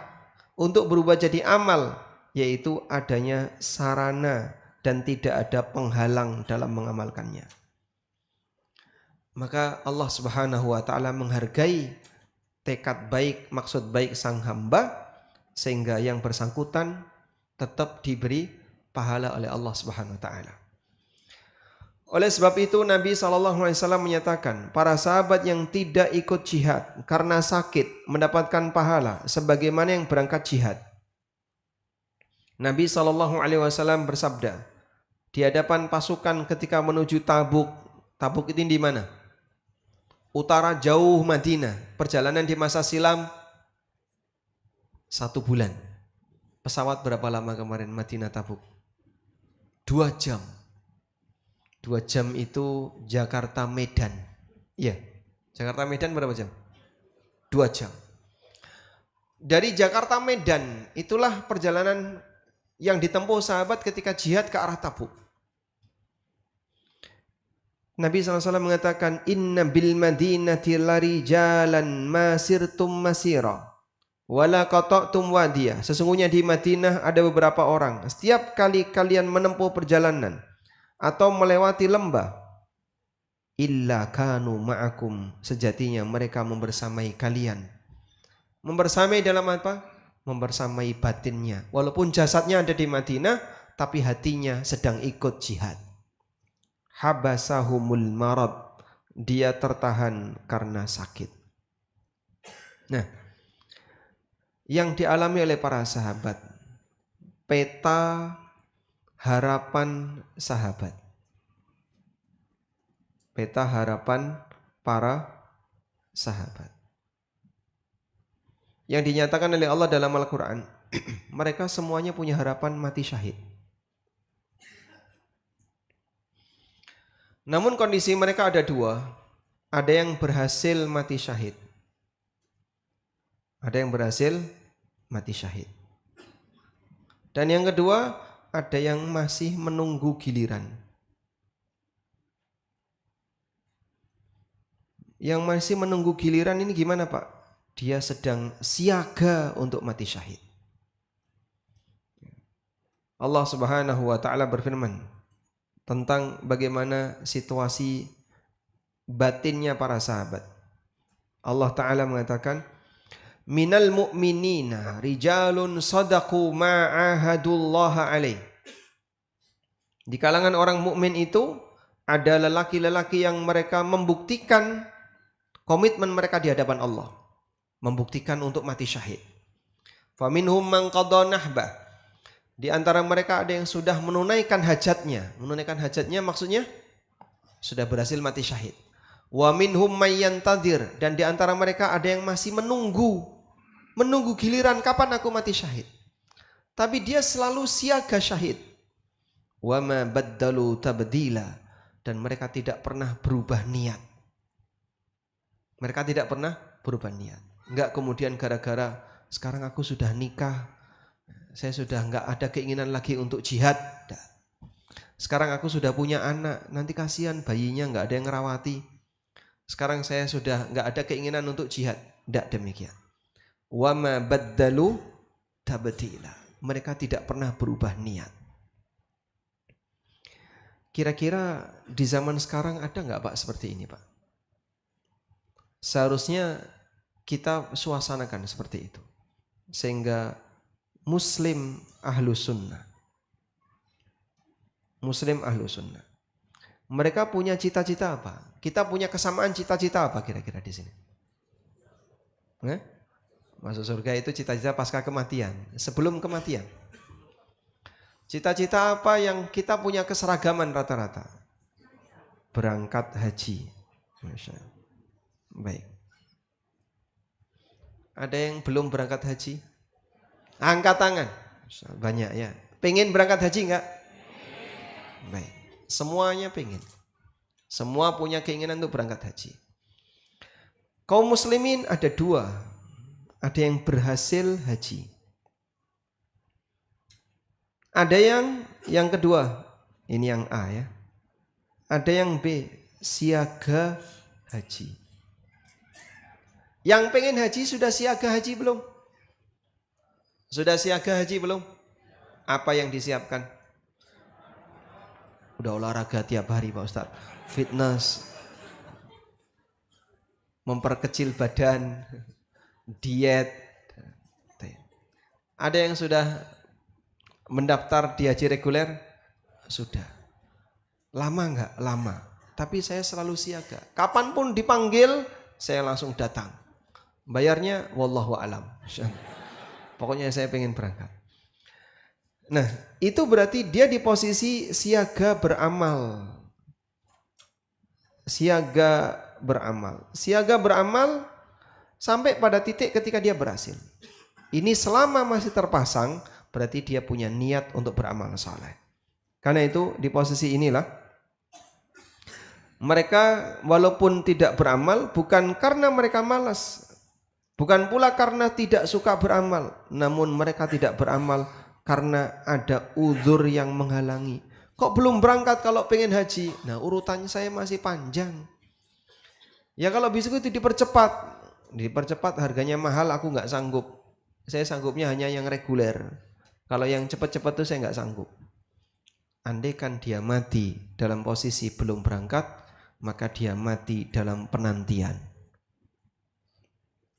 untuk berubah jadi amal, yaitu adanya sarana dan tidak ada penghalang dalam mengamalkannya. Maka Allah Subhanahu wa Ta'ala menghargai tekad baik, maksud baik sang hamba, sehingga yang bersangkutan tetap diberi pahala oleh Allah Subhanahu wa Ta'ala. Oleh sebab itu Nabi SAW menyatakan, para sahabat yang tidak ikut jihad karena sakit mendapatkan pahala sebagaimana yang berangkat jihad. Nabi SAW bersabda di hadapan pasukan ketika menuju Tabuk. Tabuk itu di mana? Utara jauh Madinah. Perjalanan di masa silam 1 bulan. Pesawat berapa lama kemarin Madinah Tabuk? 2 jam. 2 jam itu Jakarta Medan. Iya, Jakarta Medan berapa jam? 2 jam. Dari Jakarta Medan itulah perjalanan yang ditempuh sahabat ketika jihad ke arah Tabuk. Nabi SAW mengatakan, inna bil madinati larijalan masirtum masira Wala qata'tum wadiya. Sesungguhnya di Madinah ada beberapa orang. Setiap kali kalian menempuh perjalanan atau melewati lembah, illa kanu ma'akum. Sejatinya mereka membersamai kalian. Membersamai dalam apa? Membersamai batinnya. Walaupun jasadnya ada di Madinah, tapi hatinya sedang ikut jihad. Habasahumul marad. Dia tertahan karena sakit. Nah, yang dialami oleh para sahabat, peta harapan sahabat, peta harapan para sahabat yang dinyatakan oleh Allah dalam Al-Quran. Mereka semuanya punya harapan mati syahid. Namun kondisi mereka ada dua. Ada yang berhasil mati syahid, ada yang berhasil mati syahid. Dan yang kedua, ada yang masih menunggu giliran. Yang masih menunggu giliran ini gimana Pak? Dia sedang siaga untuk mati syahid. Allah Subhanahu wa taala berfirman tentang bagaimana situasi batinnya para sahabat. Allah taala mengatakan, minal mu'minina rijalun sadaqu ma'ahadullaha alaih. Di kalangan orang mukmin itu ada lelaki-lelaki yang mereka membuktikan komitmen mereka di hadapan Allah, membuktikan untuk mati syahid. Faminhum man qadha nahbah. Di antara mereka ada yang sudah menunaikan hajatnya. Menunaikan hajatnya maksudnya sudah berhasil mati syahid. Wa minhum may yantadir. Dan di antara mereka ada yang masih menunggu giliran kapan aku mati syahid. Tapi dia selalu siaga syahid. Wa ma baddalu tabdila. Dan mereka tidak pernah berubah niat. Mereka tidak pernah berubah niat. Enggak kemudian gara-gara sekarang aku sudah nikah, saya sudah enggak ada keinginan lagi untuk jihad. Enggak. Sekarang aku sudah punya anak, nanti kasihan bayinya enggak ada yang ngerawati. Sekarang saya sudah enggak ada keinginan untuk jihad. Enggak demikian. Wa ma baddalu tabdila. Mereka tidak pernah berubah niat. Kira-kira di zaman sekarang ada enggak Pak seperti ini Pak? Seharusnya kita suasanakan seperti itu. Sehingga Muslim ahlu sunnah. Muslim ahlu sunnah. Mereka punya cita-cita apa? Kita punya kesamaan cita-cita apa kira-kira di sini? Masuk surga itu cita-cita pasca kematian. Sebelum kematian. Cita-cita apa yang kita punya keseragaman rata-rata? Berangkat haji. Masya Allah. Baik. Ada yang belum berangkat haji? Angkat tangan. Banyak ya. Pengen berangkat haji enggak? Baik. Semuanya pengen. Semua punya keinginan untuk berangkat haji. Kaum muslimin ada dua. Ada yang berhasil haji. Ada yang kedua. Ini yang A ya. Ada yang B. Siaga haji. Yang pengen haji sudah siaga haji belum? Sudah siaga haji belum? Apa yang disiapkan? Udah olahraga tiap hari Pak Ustaz. Fitness. Memperkecil badan. Diet. Ada yang sudah mendaftar di haji reguler? Sudah. Lama enggak? Lama. Tapi saya selalu siaga. Kapanpun dipanggil, saya langsung datang. Bayarnya wallahu alam. Pokoknya saya pengen berangkat. Nah, itu berarti dia di posisi siaga beramal. Siaga beramal. Siaga beramal sampai pada titik ketika dia berhasil. Ini selama masih terpasang, berarti dia punya niat untuk beramal saleh. Karena itu di posisi inilah mereka walaupun tidak beramal bukan karena mereka malas, bukan pula karena tidak suka beramal, namun mereka tidak beramal karena ada uzur yang menghalangi. Kok belum berangkat kalau pengen haji? Nah, urutannya saya masih panjang. Ya kalau bisa itu dipercepat harganya mahal, aku nggak sanggup. saya sanggupnya hanya yang reguler. Kalau yang cepat-cepat tuh saya nggak sanggup. Andaikan dia mati dalam posisi belum berangkat, maka dia mati dalam penantian.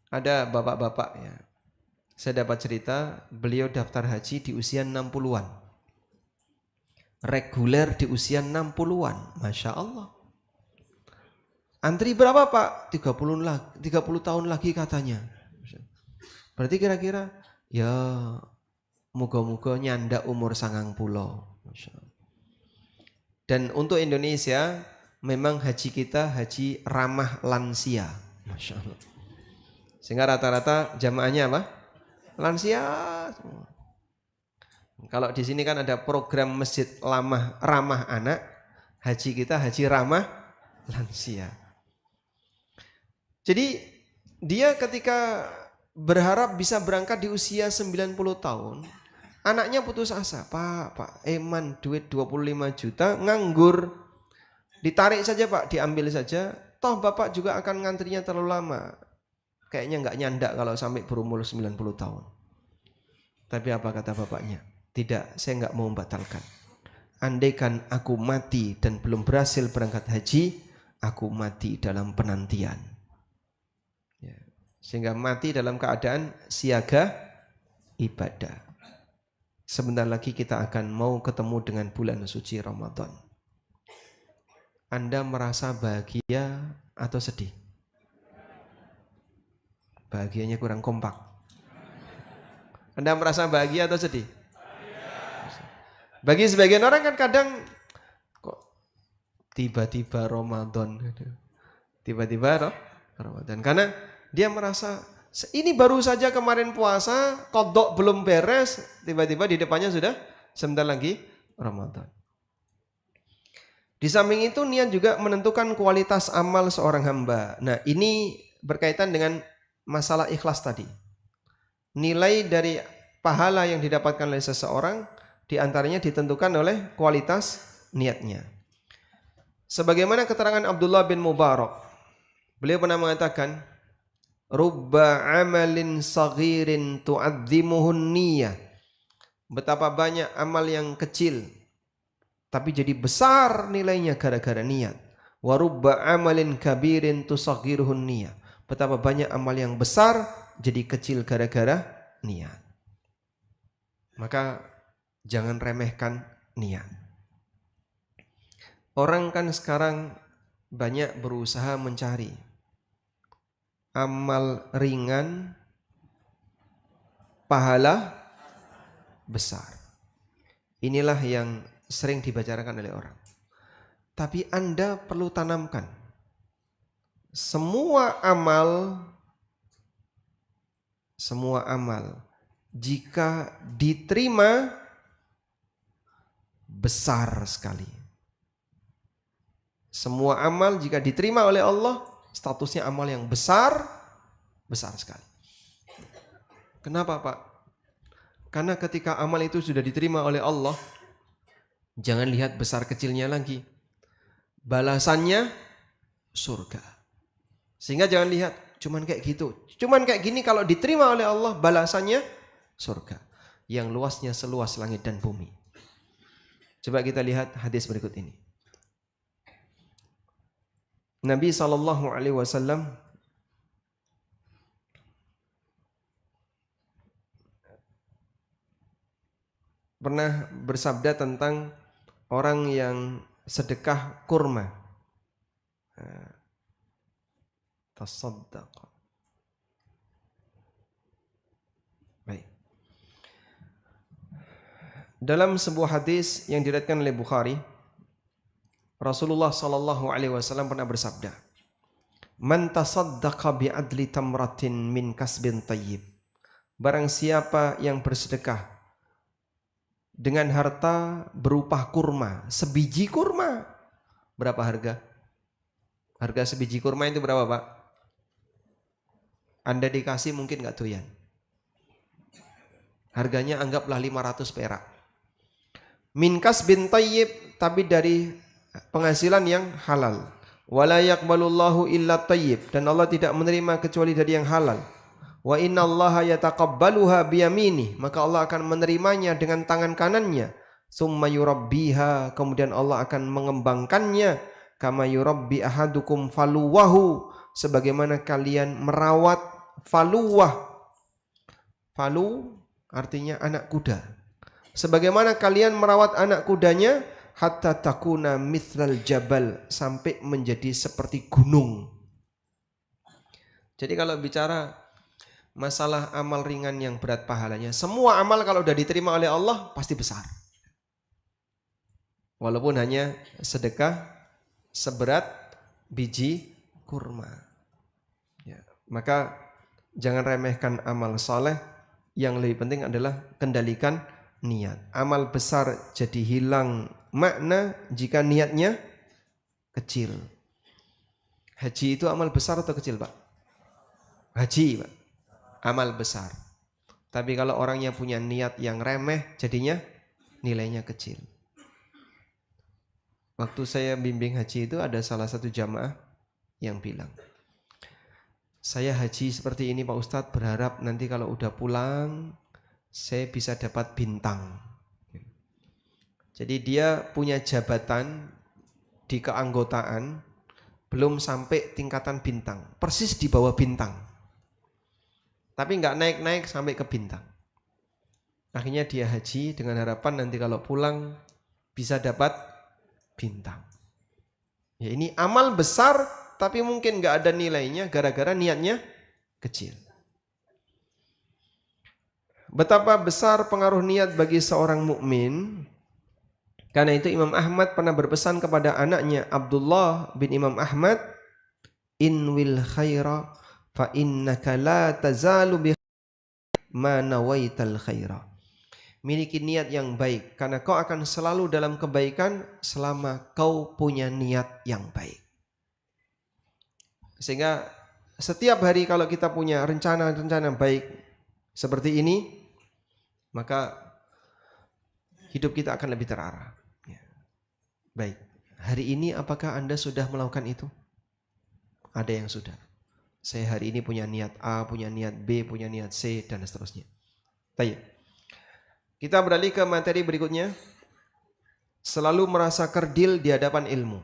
Ada bapak-bapak ya, saya dapat cerita beliau daftar haji di usia 60-an. Reguler di usia 60-an, Masya Allah. Antri berapa Pak? 30 tahun lagi katanya. Berarti kira-kira ya moga-moga nyandak umur 90. Masya Allah. Dan untuk Indonesia memang haji kita haji ramah lansia. Masya Allah. Sehingga rata-rata jamaahnya apa? Lansia. Kalau di sini kan ada program masjid ramah anak, haji kita haji ramah lansia. Jadi dia ketika berharap bisa berangkat di usia 90 tahun, anaknya putus asa. Pak Eman duit 25 juta nganggur. Ditarik saja Pak, diambil saja. Toh Bapak juga akan ngantrinya terlalu lama. Kayaknya nggak nyandak kalau sampai berumur 90 tahun. Tapi apa kata bapaknya? Tidak, saya nggak mau membatalkan. Andaikan aku mati dan belum berhasil berangkat haji, aku mati dalam penantian. Ya. Sehingga mati dalam keadaan siaga ibadah. Sebentar lagi kita akan mau ketemu dengan bulan suci Ramadan. Anda merasa bahagia atau sedih? Bahagianya kurang kompak. Anda merasa bahagia atau sedih? Bagi sebagian orang kan kadang kok tiba-tiba Ramadan. Tiba-tiba Ramadan. Karena dia merasa ini baru saja kemarin puasa, qadha belum beres, tiba-tiba di depannya sudah sebentar lagi Ramadan. Di samping itu niat juga menentukan kualitas amal seorang hamba. Nah, ini berkaitan dengan masalah ikhlas tadi. Nilai dari pahala yang didapatkan oleh seseorang diantaranya ditentukan oleh kualitas niatnya. Sebagaimana keterangan Abdullah bin Mubarak, beliau pernah mengatakan, "Rubba amalin saghirin tu'azzimuhun niyah." Betapa banyak amal yang kecil tapi jadi besar nilainya gara-gara niat. Wa rubba amalin kabirin tusaghiruhun niyah. Betapa banyak amal yang besar jadi kecil gara-gara niat. Maka jangan remehkan niat. Orang kan sekarang banyak berusaha mencari amal ringan, pahala besar. Inilah yang sering dibicarakan oleh orang. Tapi Anda perlu tanamkan, semua amal jika diterima besar sekali. Semua amal jika diterima oleh Allah statusnya amal yang besar sekali. Kenapa Pak? Karena ketika amal itu sudah diterima oleh Allah, jangan lihat besar kecilnya lagi. Balasannya surga. Sehingga jangan lihat cuman kayak gitu. Cuman kayak gini kalau diterima oleh Allah balasannya surga. Yang luasnya seluas langit dan bumi. Coba kita lihat hadis berikut ini. Nabi SAW pernah bersabda tentang orang yang sedekah kurma. Tasaddaq. Baik. Dalam sebuah hadis yang diriwayatkan oleh Bukhari, Rasulullah SAW pernah bersabda, "Man tasaddaqa bi'adli tamratin min kasbin tayyib." Barang siapa yang bersedekah dengan harta berupa kurma, sebiji kurma. Berapa harga? Harga sebiji kurma itu berapa Pak? Anda dikasih mungkin gak doyan. Harganya anggaplah 500 perak. Min kasbin tayyib, tapi dari penghasilan yang halal. Wala yaqbalullahu illa tayyib, dan Allah tidak menerima kecuali dari yang halal. Wa innallaha yataqabbaluha biyamini, maka Allah akan menerimanya dengan tangan kanannya. Tsumma yurabbiha, kemudian Allah akan mengembangkannya. Kama yurabbi ahadukum faluwahu, sebagaimana kalian merawat faluwah. Falu artinya anak kuda. Sebagaimana kalian merawat anak kudanya, hatta takuna mithlal jabal, sampai menjadi seperti gunung. Jadi kalau bicara masalah amal ringan yang berat pahalanya, semua amal kalau sudah diterima oleh Allah pasti besar. Walaupun hanya sedekah seberat biji kurma. Ya, maka jangan remehkan amal soleh. Yang lebih penting adalah kendalikan niat. Amal besar jadi hilang makna jika niatnya kecil. Haji itu amal besar atau kecil, Pak? Haji, Pak, amal besar. Tapi kalau orangnya punya niat yang remeh, jadinya nilainya kecil. Waktu saya bimbing haji itu ada salah satu jamaah yang bilang, saya haji seperti ini Pak Ustadz, berharap nanti kalau udah pulang saya bisa dapat bintang. Jadi dia punya jabatan di keanggotaan belum sampai tingkatan bintang, persis di bawah bintang, tapi nggak naik-naik sampai ke bintang. Akhirnya dia haji dengan harapan nanti kalau pulang bisa dapat bintang. Ya, ini amal besar tapi mungkin nggak ada nilainya gara-gara niatnya kecil. Betapa besar pengaruh niat bagi seorang mukmin. Karena itu Imam Ahmad pernah berpesan kepada anaknya Abdullah bin Imam Ahmad, inwil khaira fa innaka la tazalu bi ma nawaital khaira. Miliki niat yang baik karena kau akan selalu dalam kebaikan selama kau punya niat yang baik. Sehingga setiap hari kalau kita punya rencana-rencana baik seperti ini, maka hidup kita akan lebih terarah. Ya. Baik, hari ini apakah Anda sudah melakukan itu? Ada yang sudah. Saya hari ini punya niat A, punya niat B, punya niat C, dan seterusnya. Baik. Kita beralih ke materi berikutnya. Selalu merasa kerdil di hadapan ilmu.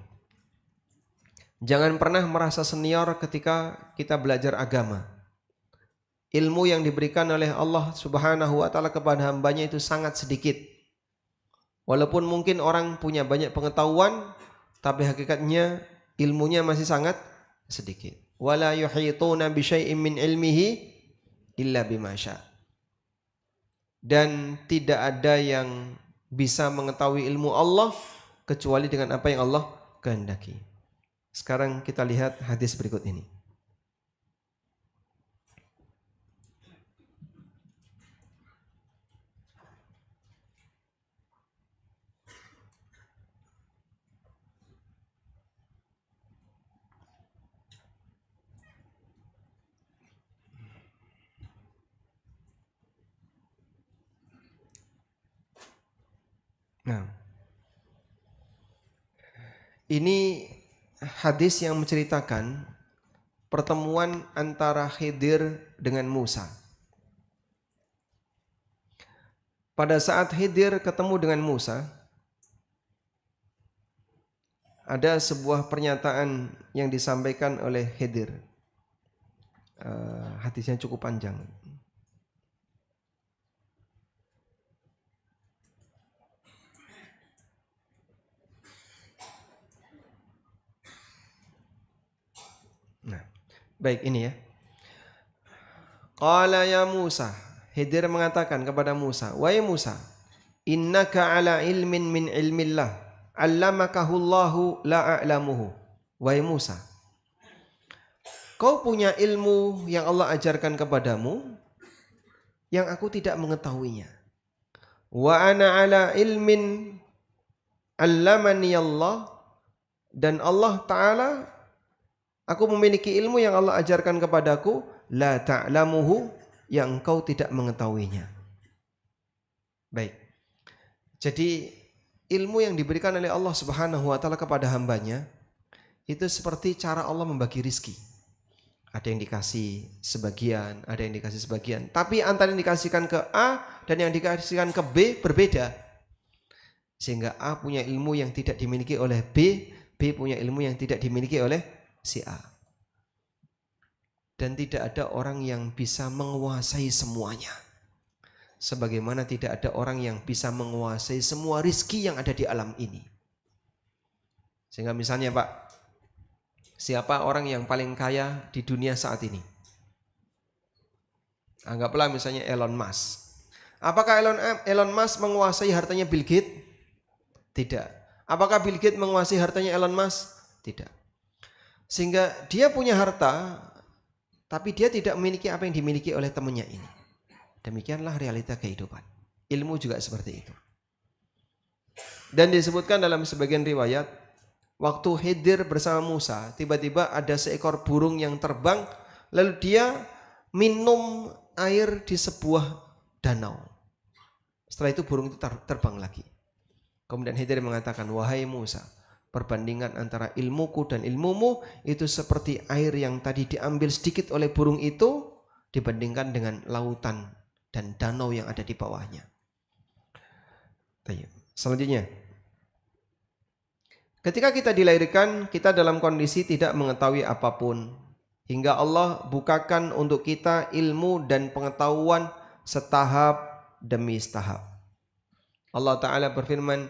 Jangan pernah merasa senior ketika kita belajar agama. Ilmu yang diberikan oleh Allah Subhanahu wa ta'ala kepada hambanya itu sangat sedikit. Walaupun mungkin orang punya banyak pengetahuan, tapi hakikatnya ilmunya masih sangat sedikit. Wala yuhituna bi syai'in min ilmihi illa bima syaa. Dan tidak ada yang bisa mengetahui ilmu Allah kecuali dengan apa yang Allah kehendaki. Sekarang kita lihat hadis berikut ini. Nah, ini hadis yang menceritakan pertemuan antara Khidir dengan Musa. Pada saat Khidir ketemu dengan Musa, ada sebuah pernyataan yang disampaikan oleh Khidir. Hadisnya cukup panjang. Nah, baik ini ya. Qala ya Musa, Khidir mengatakan kepada Musa, wahai Musa, innaka ala ilmin min ilmillah, allamakahullahu la a'lamuhu. Wahai Musa, kau punya ilmu yang Allah ajarkan kepadamu yang aku tidak mengetahuinya. Wa ana ala ilmin allamani Allah, dan Allah Ta'ala, aku memiliki ilmu yang Allah ajarkan kepadaku, la ta'lamuhu, yang engkau tidak mengetahuinya. Baik. Jadi ilmu yang diberikan oleh Allah Subhanahu wa ta'ala kepada hambanya itu seperti cara Allah membagi rizki. Ada yang dikasih sebagian, ada yang dikasih sebagian. Tapi antara yang dikasihkan ke A dan yang dikasihkan ke B berbeda. Sehingga A punya ilmu yang tidak dimiliki oleh B, B punya ilmu yang tidak dimiliki oleh si A. Dan tidak ada orang yang bisa menguasai semuanya. Sebagaimana tidak ada orang yang bisa menguasai semua rizki yang ada di alam ini. Sehingga misalnya Pak, siapa orang yang paling kaya di dunia saat ini? Anggaplah misalnya Elon Musk. Apakah Elon Musk menguasai hartanya Bill Gates? Tidak. Apakah Bill Gates menguasai hartanya Elon Musk? Tidak. Sehingga dia punya harta, tapi dia tidak memiliki apa yang dimiliki oleh temannya ini. Demikianlah realita kehidupan. Ilmu juga seperti itu. Dan disebutkan dalam sebagian riwayat, waktu Khidir bersama Musa, tiba-tiba ada seekor burung yang terbang, lalu dia minum air di sebuah danau. Setelah itu burung itu terbang lagi. Kemudian Khidir mengatakan, wahai Musa, perbandingan antara ilmuku dan ilmumu itu seperti air yang tadi diambil sedikit oleh burung itu dibandingkan dengan lautan dan danau yang ada di bawahnya. Selanjutnya, ketika kita dilahirkan, kita dalam kondisi tidak mengetahui apapun. Hingga Allah bukakan untuk kita ilmu dan pengetahuan setahap demi setahap. Allah Ta'ala berfirman,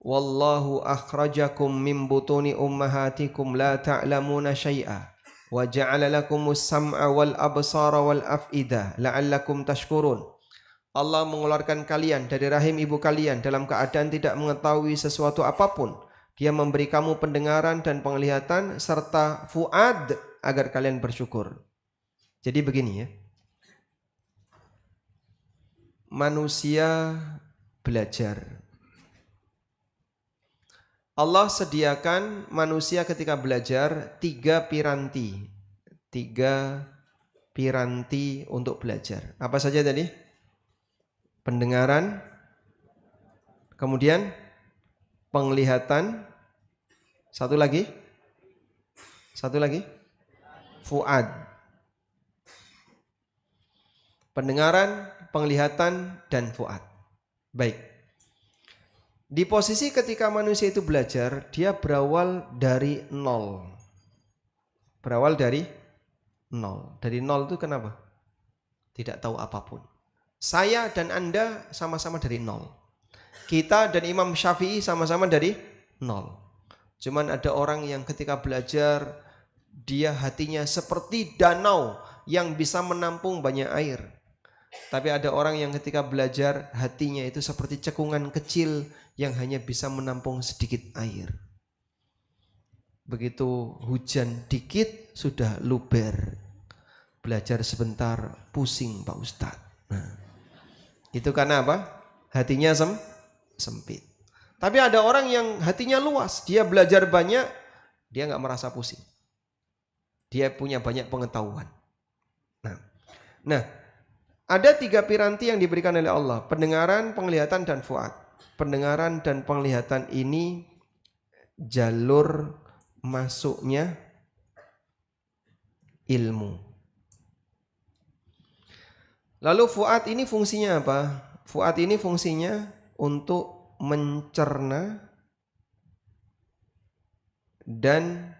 Wallahu akhrajakum min butuni ummahatikum la ta'lamuna syai'a wa ja'ala lakumus sam'a wal absara wal af'idah la'allakum tashkurun. Allah mengeluarkan kalian dari rahim ibu kalian dalam keadaan tidak mengetahui sesuatu apapun. Dia memberi kamu pendengaran dan penglihatan serta fuad agar kalian bersyukur. Jadi begini ya. Manusia belajar. Allah sediakan manusia ketika belajar 3 piranti. 3 piranti untuk belajar. Apa saja tadi? Pendengaran, kemudian penglihatan, satu lagi, fuad. Pendengaran, penglihatan, dan fuad. Baik. Di posisi ketika manusia itu belajar, dia berawal dari nol. Berawal dari nol. Dari nol itu kenapa? Tidak tahu apapun. Saya dan Anda sama-sama dari nol. Kita dan Imam Syafi'i sama-sama dari nol. Cuman ada orang yang ketika belajar, dia hatinya seperti danau yang bisa menampung banyak air. Tapi ada orang yang ketika belajar, hatinya itu seperti cekungan kecil yang hanya bisa menampung sedikit air. Begitu hujan dikit sudah luber. Belajar sebentar pusing Pak Ustadz. Nah, itu karena apa? Hatinya sempit. Tapi ada orang yang hatinya luas, dia belajar banyak, dia nggak merasa pusing. Dia punya banyak pengetahuan. Nah, ada 3 piranti yang diberikan oleh Allah: pendengaran, penglihatan, dan fuad. Pendengaran dan penglihatan ini jalur masuknya ilmu. Lalu fuad ini fungsinya apa? Fuad ini fungsinya untuk mencerna dan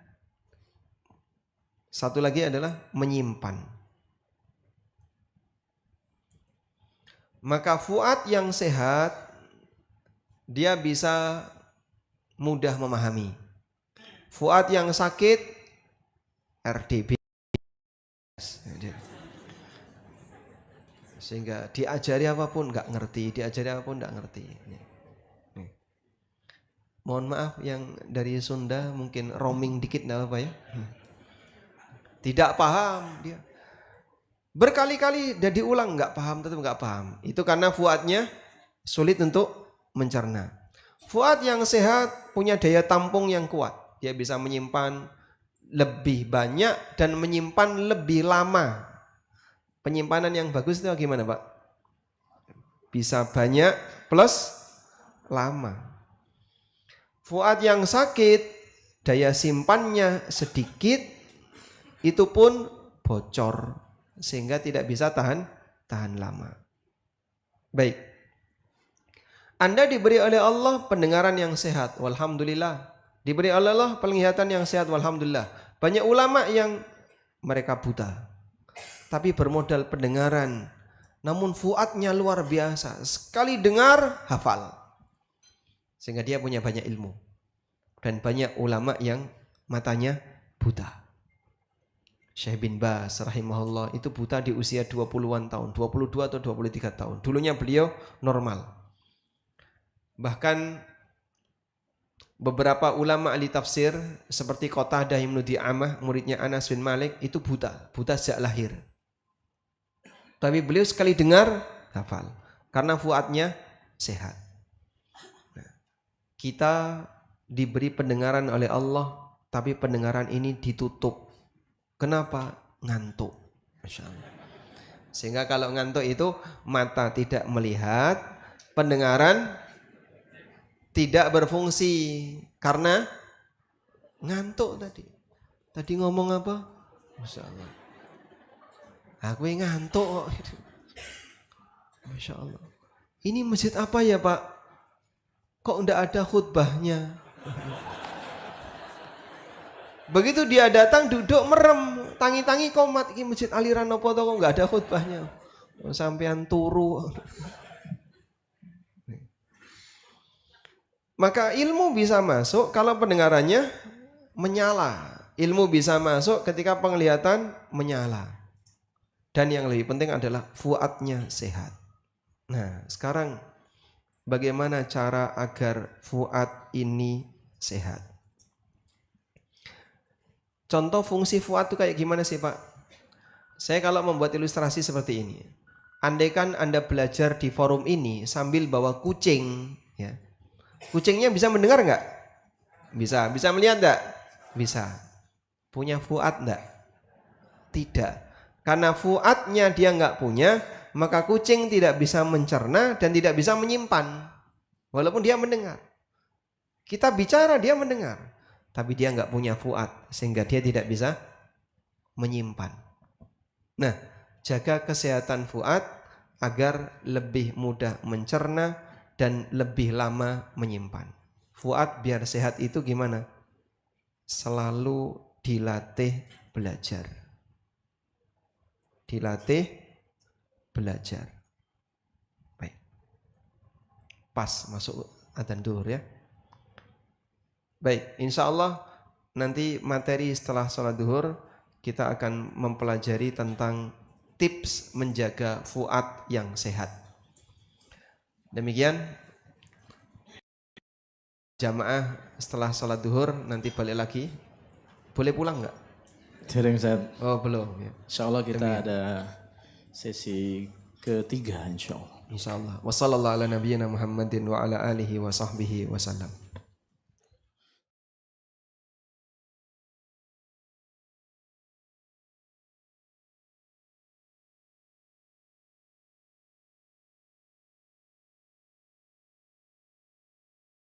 satu lagi adalah menyimpan. Maka fuad yang sehat, dia bisa mudah memahami. Fuad yang sakit, RDB. Sehingga diajari apapun nggak ngerti, diajari apapun nggak ngerti. Nih. Mohon maaf yang dari Sunda mungkin roaming dikit nggak apa ya. Tidak paham dia. Berkali-kali udah diulang nggak paham, tetap nggak paham. Itu karena fuadnya sulit untuk mencerna. Fuad yang sehat punya daya tampung yang kuat. Dia bisa menyimpan lebih banyak dan menyimpan lebih lama. Penyimpanan yang bagus itu gimana Pak? Bisa banyak plus lama. Fuad yang sakit, daya simpannya sedikit, itu pun bocor sehingga tidak bisa tahan lama. Baik. Anda diberi oleh Allah pendengaran yang sehat, walhamdulillah. Diberi oleh Allah penglihatan yang sehat, walhamdulillah. Banyak ulama yang mereka buta, tapi bermodal pendengaran. Namun fuadnya luar biasa. Sekali dengar, hafal. Sehingga dia punya banyak ilmu. Dan banyak ulama yang matanya buta. Syekh bin Baz rahimahullah itu buta di usia 20-an tahun. 22 atau 23 tahun. Dulunya beliau normal. Bahkan beberapa ulama ahli tafsir seperti Qatadah Ibnu Di'amah, muridnya Anas bin Malik, itu buta sejak lahir. Tapi beliau sekali dengar hafal karena fuadnya sehat. Nah, kita diberi pendengaran oleh Allah, tapi pendengaran ini ditutup. Kenapa? Ngantuk. Masya Allah. Sehingga kalau ngantuk itu mata tidak melihat, pendengaran tidak berfungsi karena ngantuk tadi. Tadi ngomong apa? Masya Allah. Aku ngantuk kok. Masya Allah. Ini masjid apa ya Pak? Kok enggak ada khutbahnya? Begitu dia datang duduk merem, tangi-tangi komat. Ini masjid aliran apa kok enggak ada khutbahnya? Sampean turu. Maka ilmu bisa masuk kalau pendengarannya menyala. Ilmu bisa masuk ketika penglihatan menyala. Dan yang lebih penting adalah fuadnya sehat. Nah, sekarang bagaimana cara agar fuad ini sehat? Contoh fungsi fuad itu kayak gimana sih Pak? Saya kalau membuat ilustrasi seperti ini. Andaikan Anda belajar di forum ini sambil bawa kucing, ya. Kucingnya bisa mendengar nggak? Bisa. Bisa melihat nggak? Bisa. Punya fuad nggak? Tidak. Karena fuadnya dia nggak punya, maka kucing tidak bisa mencerna dan tidak bisa menyimpan. Walaupun dia mendengar. Kita bicara dia mendengar. Tapi dia nggak punya fuad. Sehingga dia tidak bisa menyimpan. Nah, jaga kesehatan fuad agar lebih mudah mencerna dan lebih lama menyimpan. Fuad biar sehat itu gimana? Selalu dilatih belajar. Dilatih belajar. Baik. Pas masuk adzan duhur ya. Baik, insya Allah nanti materi setelah sholat duhur kita akan mempelajari tentang tips menjaga fuad yang sehat. Demikian jamaah setelah sholat duhur nanti balik lagi. Boleh pulang nggak? Sering Ustaz. Oh belum ya. Insya Allah kita ada sesi ketiga insya Allah. Insya Allah. Wassalamualaikum warahmatullahi wabarakatuh. Wa ala alihi wa sahbihi wasallam.